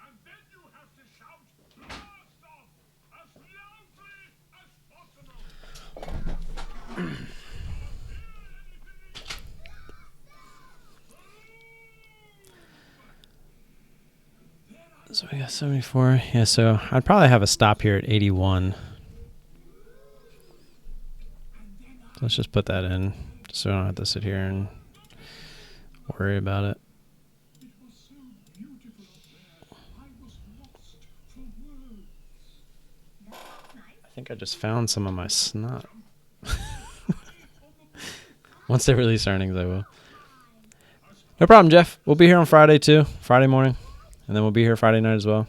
And then you have to shout blast off as loudly as possible. So we got 74. Yeah, so I'd probably have a stop here at 81. let's just put that in so I don't have to sit here and worry about it. It was so beautiful up there. I was lost for words. I think I just found some of my snot. Once they release earnings, I will. No problem, Jeff. We'll be here on Friday too, Friday morning, and then we'll be here Friday night as well.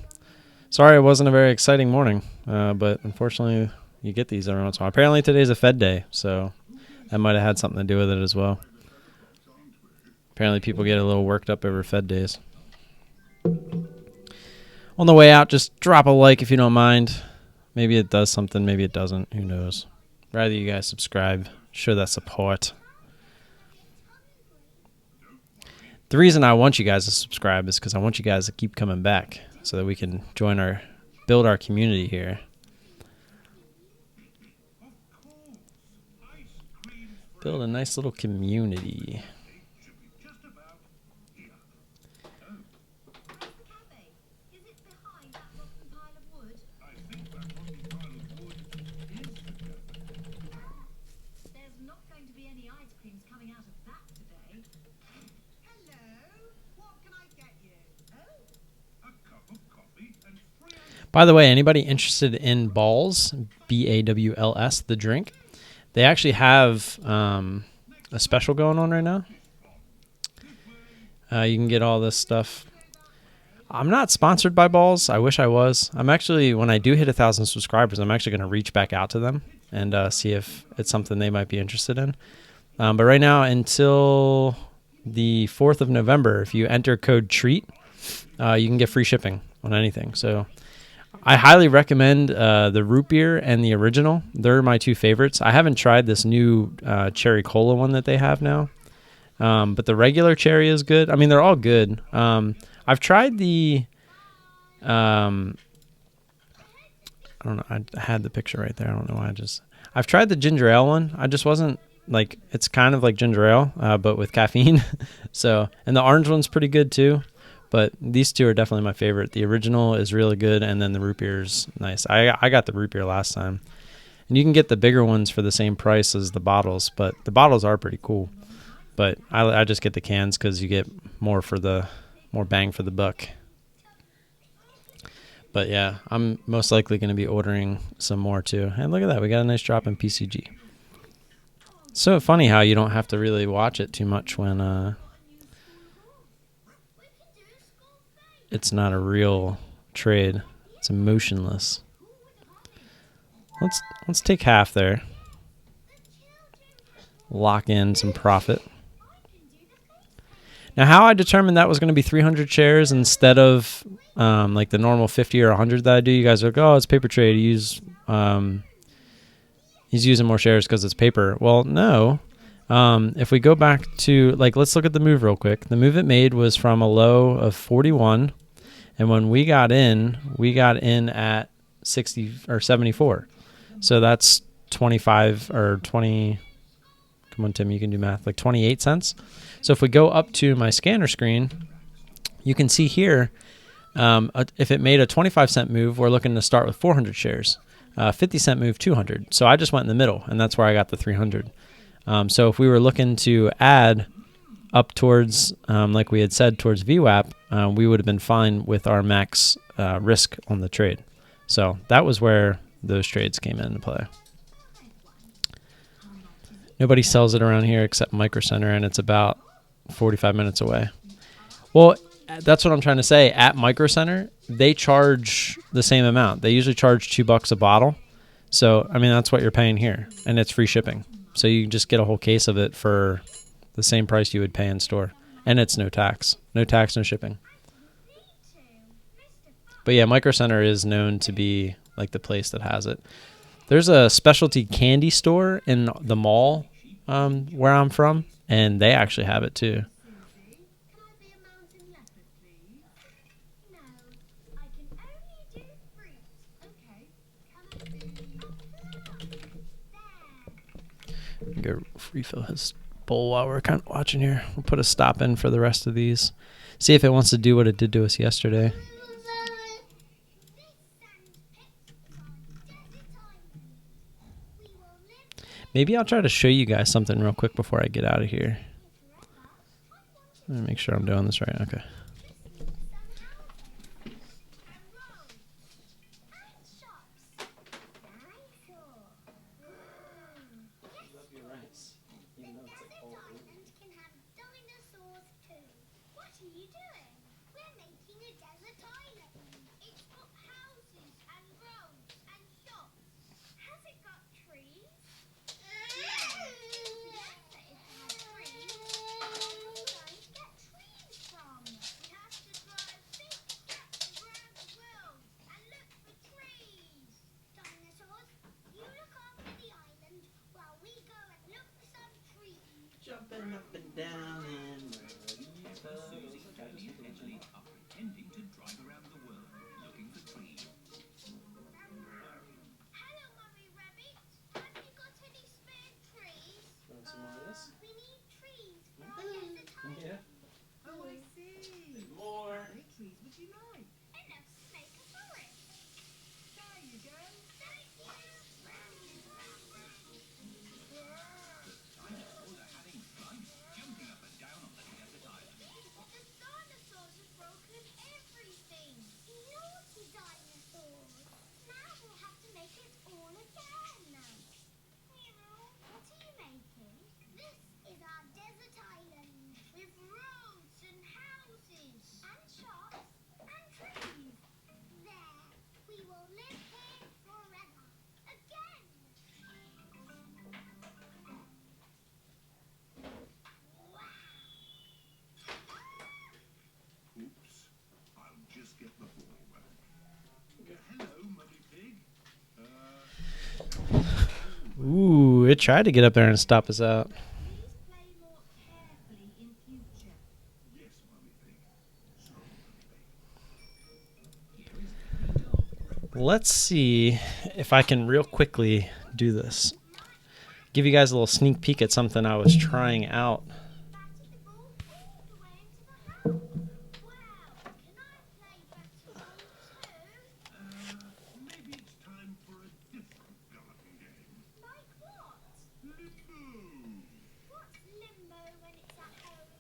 Sorry it wasn't a very exciting morning, but unfortunately you get these every once in a while. Apparently today's a Fed day, so that might have had something to do with it as well. Apparently people get a little worked up over Fed days. On the way out, just drop a like if you don't mind. Maybe it does something, maybe it doesn't. Who knows? Rather you guys subscribe, show that support. The reason I want you guys to subscribe is because I want you guys to keep coming back so that we can build our community here. Build a nice little community. Just about here. Is it behind that rotten pile of wood? I think that rotten pile of wood is the cafe. There's not going to be any ice creams coming out of that today. Hello, what can I get you? Oh, A cup of coffee and 3 By the way, anybody interested in Balls, BAWLS, the drink, they actually have a special going on right now. You can get all this stuff. I'm not sponsored by Balls. I wish I was. I'm actually, when I do hit 1,000 subscribers, I'm actually going to reach back out to them and see if it's something they might be interested in. But right now, until the 4th of November, if you enter code TREAT, you can get free shipping on anything. So I highly recommend the root beer and the original. They're my two favorites. I haven't tried this new cherry cola one that they have now. But the regular cherry is good. I mean, they're all good. I've tried the, I don't know. I had the picture right there. I don't know why I've tried the ginger ale one. I just wasn't like, it's kind of like ginger ale, but with caffeine. So, and the orange one's pretty good too. But these two are definitely my favorite. The original is really good, and then the root beer is nice. I got the root beer last time. And you can get the bigger ones for the same price as the bottles, but the bottles are pretty cool. But I just get the cans because you get more bang for the buck. But yeah, I'm most likely going to be ordering some more too. And look at that, we got a nice drop in PCG. So funny how you don't have to really watch it too much when it's not a real trade. It's emotionless. Let's take half there. Lock in some profit. Now, how I determined that was going to be 300 shares instead of like the normal 50 or 100 that I do, you guys are like, oh, it's paper trade. He's using more shares because it's paper. Well, no. If we go back to, like, let's look at the move real quick. The move it made was from a low of 41, and when we got in at 60 or 74. So that's 25 or 20. Come on, Tim, you can do math. Like 28 cents. So if we go up to my scanner screen, you can see here, if it made a 25-cent move, we're looking to start with 400 shares. 50-cent move, 200. So I just went in the middle, and that's where I got the 300. So if we were looking to add up towards, like we had said, towards VWAP, we would have been fine with our max risk on the trade. So that was where those trades came into play. Nobody sells it around here except Micro Center, and it's about 45 minutes away. Well, that's what I'm trying to say. At Micro Center, they charge the same amount. They usually charge $2 a bottle. So, I mean, that's what you're paying here, and it's free shipping. So you can just get a whole case of it for the same price you would pay in store. And it's no tax. No tax, no shipping. But yeah, Micro Center is known to be like the place that has it. There's a specialty candy store in the mall where I'm from, and they actually have it too. Can I be a mountain leopard, please? No, I can only do fruit. Okay, can I be Go refill his bowl while we're kind of watching here. We'll put a stop in for the rest of these. See if it wants to do what it did to us yesterday. Maybe I'll try to show you guys something real quick before I get out of here. Let me make sure I'm doing this right. Okay. What are you doing? We're making a desert island. It's got houses and roads and shops. Has it got trees? Yes, it has trees. Where are we going to get trees from? We have to drive big trucks around the world and look for trees. Dinosaurs, you look after the island while we go and look for some trees. Jumping up and down and Susie, Tony, and Emily are pretending to drive around the world looking for trees. Hello, Mummy Rabbit. Have you got any spare trees? Want some more of this? We need trees for our desert island. Yeah. Oh, I see. More. What trees would you like? Enough to make a forest. There you go. Thank you. Dinosaurs are having fun, jumping up and down on the desert island. The dinosaurs have broken everything. Naughty dinosaurs. Now we'll have to make it all again. What are you making? This is our desert island with roads and houses and shops and trees. There, we will live here forever. Again. Oops. I'll just get the ball back. Hello, Mummy Pig. Ooh, it tried to get up there and stop us out. Please play more carefully in future. Yes, Mummy Pig. Sorry, Mummy Pig. Let's see if I can real quickly do this. Give you guys a little sneak peek at something I was trying out. Batted the ball all the way into the house. Wow, can I play basketball too? Maybe it's time for a different garden game. Like what? Limbo. What's limbo when it's at home?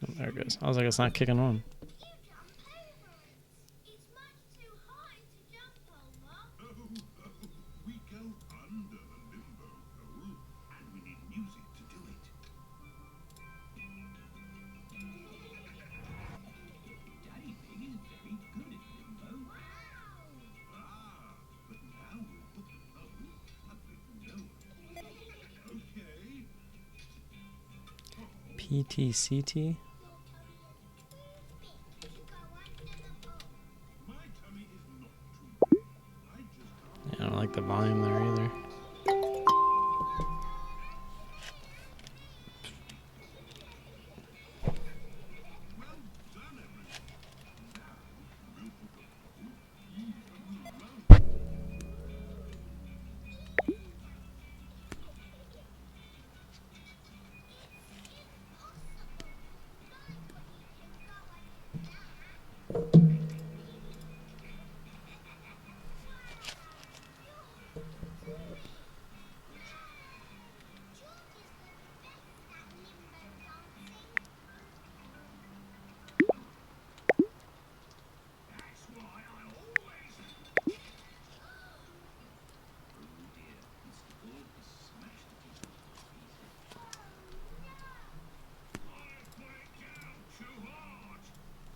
Oh, there it goes. I was like, it's not kicking on. You jump over it. It's much too high to jump over. We go under the limbo pole, and we need music to do it. Daddy Pig is very good at limbo. But now we'll put the pole a bit lower. Okay. PTCT. Your tummy is too big to go under the pole. My tummy is not too big. I just Yeah, I don't like the volume there either. well done, everyone. Now we'll put the pole even lower. That's why I always. Oh dear, Mr. Bull has smashed the piece of pieces. I put it down too hard.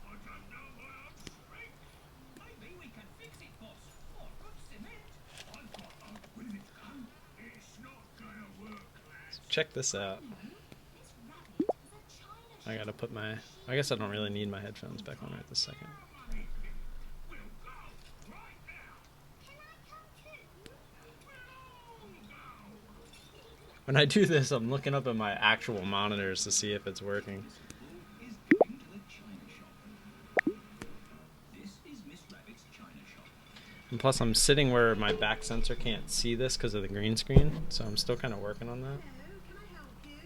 I don't know my own strength. Maybe we can fix it, boss. Or good cement. I've got a will it gun. It's not gonna work, lads. Check this out. I gotta put my... I guess I don't really need my headphones back on right this second. Mummy Pig, we'll go right now. Can I come too? We'll all go. When I do this, I'm looking up at my actual monitors to see if it's working. Is going to the china shop. This is Miss Rabbit's china shop. And plus, I'm sitting where my back sensor can't see this because of the green screen, so I'm still kind of working on that. Hello, can I help you?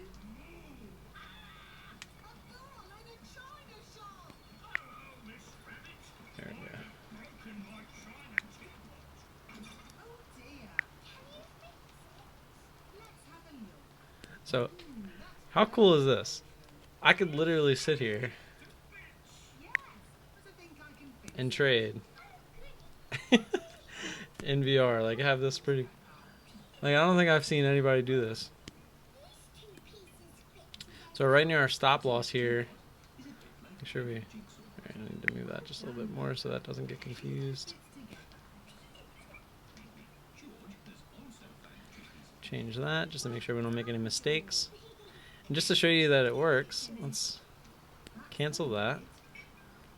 A ball in a china shop. Hello, Miss Rabbit. There we go. Broken my china teapot. Oh dear. Can you fix it? Let's have a So, how cool is this? I could literally sit here Yes, but I think I can fix and trade in VR. Like, have this pretty. Like, I don't think I've seen anybody do this. These two pieces fit. So right near our stop loss here, make sure we. Alright, I need to move that just a little bit more so that doesn't get confused. Change that just to make sure we don't make any mistakes. And just to show you that it works, let's cancel that.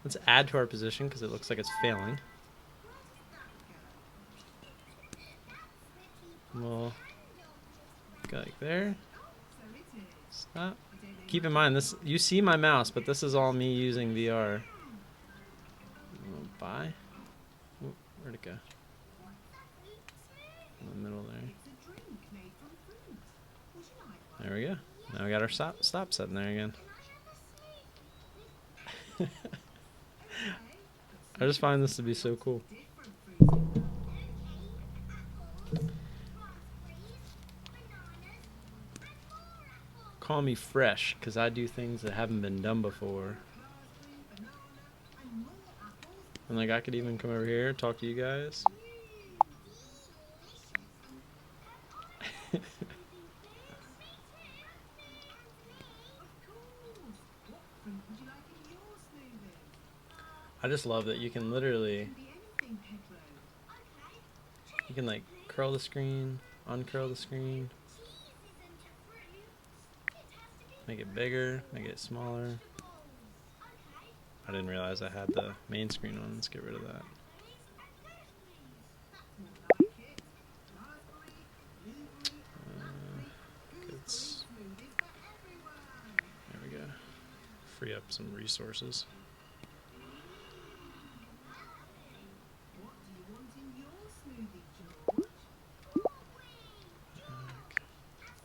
Let's add to our position because it looks like it's failing. We'll go like there. Stop. Keep in mind this. You see my mouse, but this is all me using VR. We'll buy. Oop, where'd it go? In the middle there. It's a drink made from fruit. Would you like one? There we go. Now we got our stop setting there again. I just find this to be so cool. Different fruit in them. Call me fresh, because I do things that haven't been done before. Banana and more apples. And like I could even come over here and talk to you guys. What fruit would you like in your smoothie? I just love that you can literally, Can be anything, Pedro. you can like curl the screen, uncurl the screen, make it bigger, make it smaller. I didn't realize I had the main screen on. Let's get rid of that. Like it. Raspberry, blueberry, Goods. smoothies for everyone. There we go. Free up some resources. What do you want in your smoothie, George? Maybe George would like some dinosaur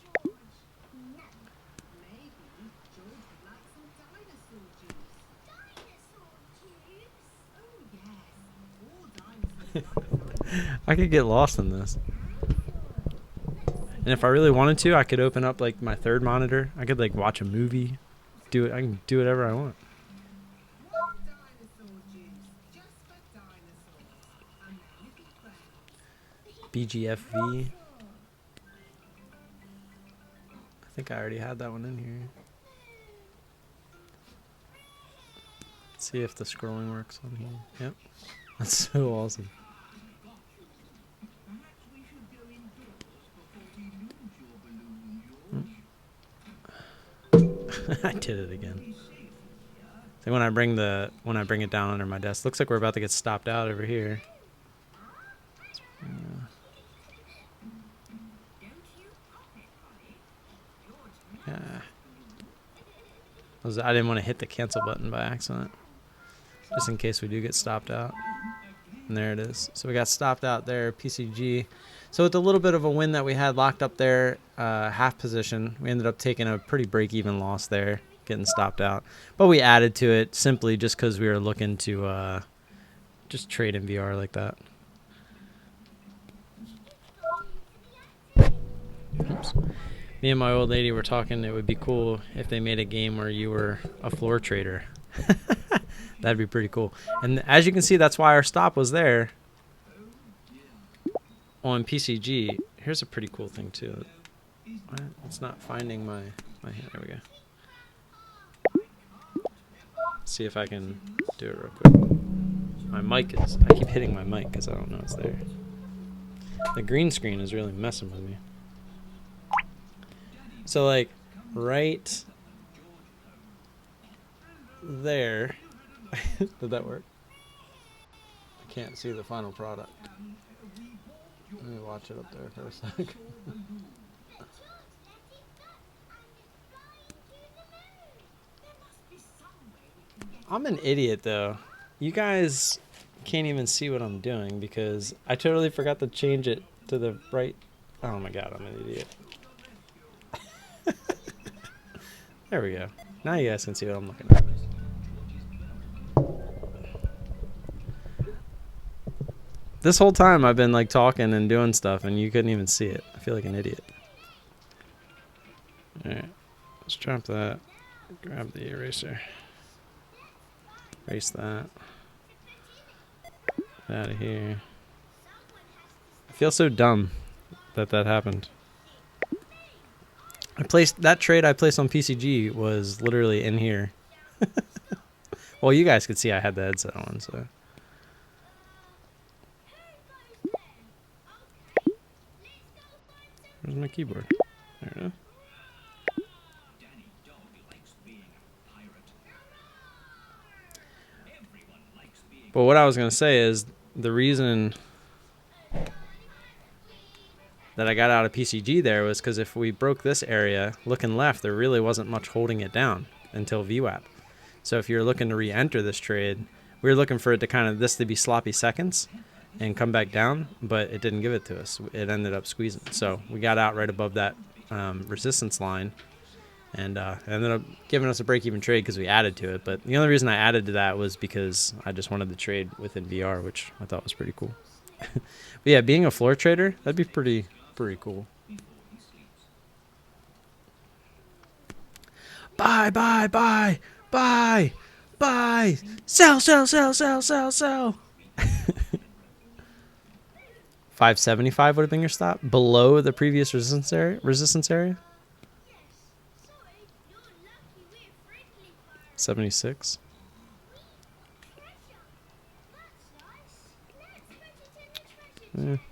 juice. Oh yes, all dinosaurs like dinosaurs. I could get lost in this. And if I really wanted to, I could open up like my third monitor. I could like watch a movie. Do it. I can do whatever I want. One dinosaur juice, just for dinosaurs. And their little friends. BGFV. I think I already had that one in here. Let's see if the scrolling works on here. Yep. That's so awesome. Perhaps we should go indoors before we lose your balloon, George. I did it again. So when I bring it down under my desk, looks like we're about to get stopped out over here. Yeah. I didn't want to hit the cancel button by accident, just in case we do get stopped out. And there it is. So we got stopped out there, PCG. So with a little bit of a win that we had locked up there, half position, we ended up taking a pretty break-even loss there, getting stopped out. But we added to it simply just because we were looking to just trade in VR like that. Oops. Me and my old lady were talking, it would be cool if they made a game where you were a floor trader. That'd be pretty cool. And as you can see, that's why our stop was there on PCG. Here's a pretty cool thing too. It's not finding my hand. There we go. See if I can do it real quick. My mic is, I keep hitting my mic because I don't know it's there. The green screen is really messing with me. So like right there, did that work? I can't see the final product. Let me watch it up there for a sec. I'm an idiot though. You guys can't even see what I'm doing because I totally forgot to change it to the right. Oh my god, I'm an idiot. There we go. Now you guys can see what I'm looking at. This whole time I've been like talking and doing stuff and you couldn't even see it. I feel like an idiot. Alright. Let's drop that. Grab the eraser. Erase that. Get out of here. I feel so dumb that happened. That trade I placed on PCG was literally in here. Well, you guys could see I had the headset on, so. Where's my keyboard? There it is. Danny Dog likes being a pirate. Everyone likes being. But what I was going to say is the reason that I got out of PCG there was because if we broke this area, looking left, there really wasn't much holding it down until VWAP. So if you're looking to re-enter this trade, we were looking for it to kind of, this to be sloppy seconds and come back down, but it didn't give it to us. It ended up squeezing. So we got out right above that resistance line and ended up giving us a break-even trade because we added to it. But the only reason I added to that was because I just wanted to trade within VR, which I thought was pretty cool. But yeah, being a floor trader, that'd be pretty cool. Buy, buy, buy, buy, buy, sell, sell, sell, sell, sell, sell. 575 would have been your stop below the previous resistance area. Sorry, you're lucky we're friendly fire. 76. Treasure. That's nice. Let's put it in the treasure chest.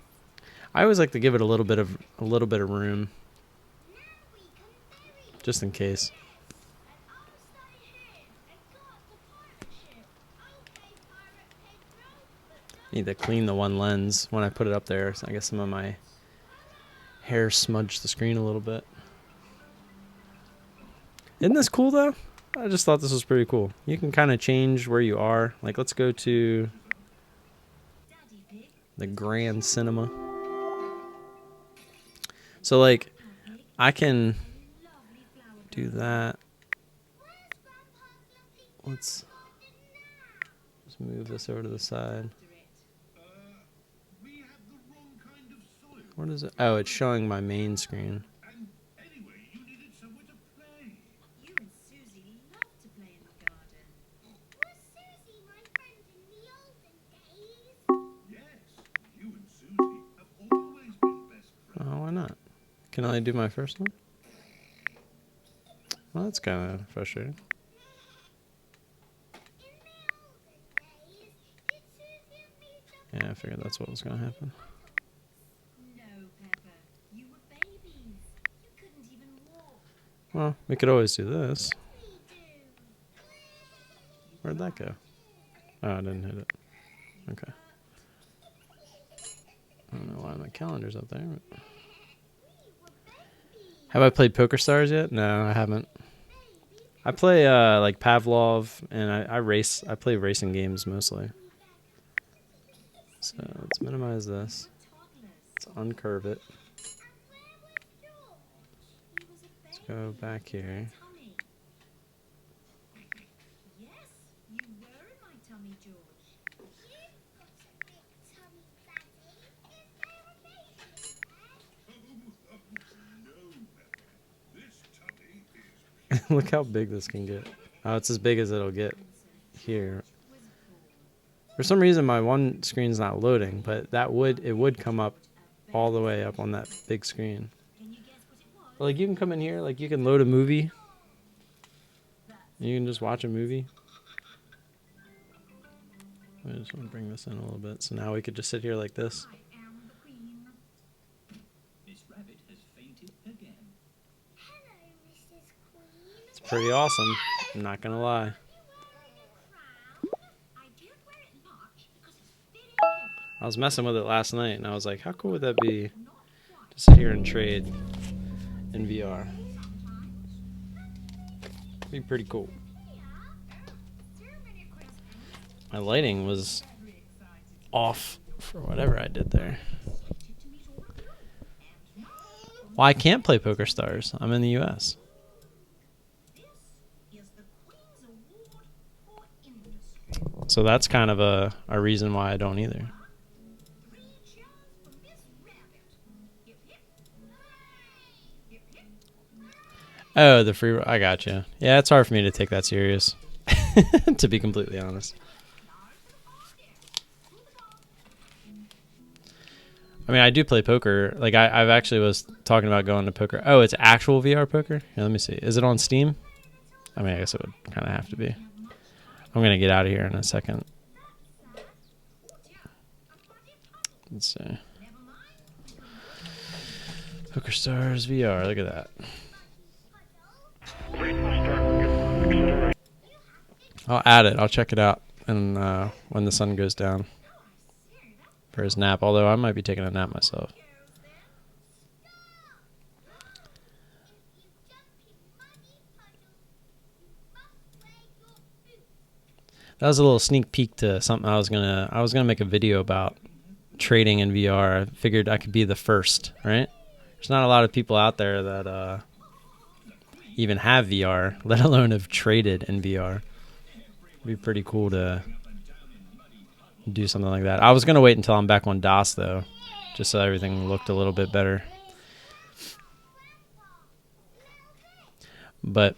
I always like to give it a little bit of room, Now we can bury it. just in case. And I'll stay here and guard the pirate ship. Okay, Pirate Pedro, but don't Need to clean the one lens when I put it up there. So I guess some of my hair smudged the screen a little bit. Isn't this cool though? I just thought this was pretty cool. You can kind of change where you are. Like, let's go to Daddy Pig, the Grand Cinema. So like, I can lovely flower do that. Where's Grandpa's lovely Let's garden now? just move this over to the side. We have the wrong kind of soil. What is it? Oh, it's showing my main screen. And anyway, you needed somewhere to play. You and Susie love to play in the garden. Was Susie my friend in the olden days? Yes, you and Susie have always been best friends. Oh, why not? Can I do my first one? Well, that's kind of frustrating. In the olden days, did Susie and me jump Yeah, I figured that's what was going to happen. No, Pepper, you were babies. You couldn't even walk. Well, we could always do this. we do? Where'd that go? Oh, I didn't hit it. Okay. I don't know why my calendar's up there. But... Have I played Poker Stars yet? No, I haven't. I play like Pavlov, and I race. I play racing games mostly. So let's minimize this. Toddlers. Let's uncurve it. And where was George? He was a Let's baby. go back here. Tummy. Yes, you were in my tummy, George. You've got a big tummy, Daddy. Is there a baby in there? No, Pepper. This tummy is Look how big this can get. Oh, it's as big as it'll get here. For some reason, my one screen's not loading, but it would come up all the way up on that big screen. Can you guess what it was? Like, you can come in here, like, you can load a movie. You can just watch a movie. I just want to bring this in a little bit. So now we could just sit here like this. I am the queen. Miss Rabbit has fainted again. Hello, Mrs. Queen. It's pretty awesome. I'm not going to lie. I don't wear it much because it's very heavy. I was messing with it last night, and I was like, how cool would that be Not quite. to sit here and trade in VR? Be pretty cool. Too many questions. My lighting was off for whatever I did there. To meet all of you. And now, Well, I can't play Poker Stars. I'm in the U.S. this is the Queen's Award for Industry. So that's kind of a reason why I don't either. Oh, the free. I got you. Yeah, it's hard for me to take that serious, to be completely honest. I mean, I do play poker. Like, I've actually was talking about going to poker. Oh, it's actual VR poker? Yeah, let me see. Is it on Steam? I mean, I guess it would kind of have to be. I'm going to get out of here in a second. Let's see. Poker Stars VR. Look at that. I'll add it. I'll check it out and when the sun goes down for his nap. Although I might be taking a nap myself. That was a little sneak peek to something I was gonna make a video about trading in VR. I figured I could be the first, right? There's not a lot of people out there that even have VR, let alone have traded in VR. It'd be pretty cool to do something like that. I was gonna wait until I'm back on DOS though, just so everything looked a little bit better. But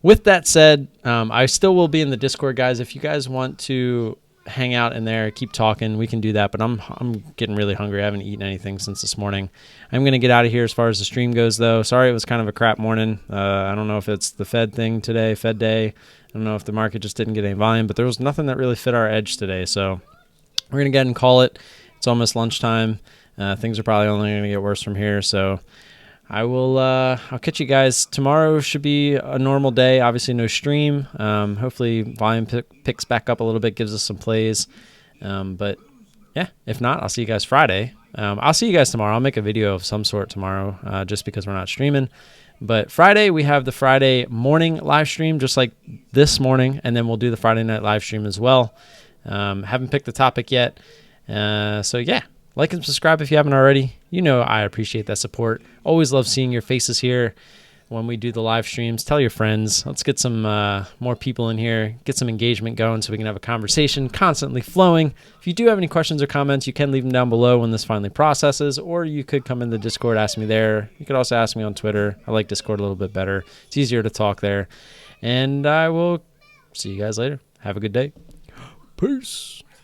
with that said, I still will be in the Discord, guys. If you guys want to hang out in there, keep talking, we can do that. But I'm getting really hungry. I haven't eaten anything since this morning. I'm going to get out of here as far as the stream goes, though. Sorry it was kind of a crap morning. I don't know if it's the Fed thing today, Fed day. I don't know if the market just didn't get any volume, but there was nothing that really fit our edge today. So we're going to go ahead and call it. It's almost lunchtime. Things are probably only going to get worse from here. So I'll catch you guys tomorrow. Should be a normal day. Obviously no stream. Hopefully volume picks back up a little bit, gives us some plays. But yeah, if not, I'll see you guys Friday. I'll see you guys tomorrow. I'll make a video of some sort tomorrow, just because we're not streaming. But Friday, we have the Friday morning live stream, just like this morning, and then we'll do the Friday night live stream as well. Haven't picked the topic yet. So yeah. Like and subscribe if you haven't already. You know I appreciate that support. Always love seeing your faces here when we do the live streams. Tell your friends. Let's get some more people in here. Get some engagement going so we can have a conversation constantly flowing. If you do have any questions or comments, you can leave them down below when this finally processes, or you could come in the Discord, ask me there. You could also ask me on Twitter. I like Discord a little bit better. It's easier to talk there. And I will see you guys later. Have a good day. Peace.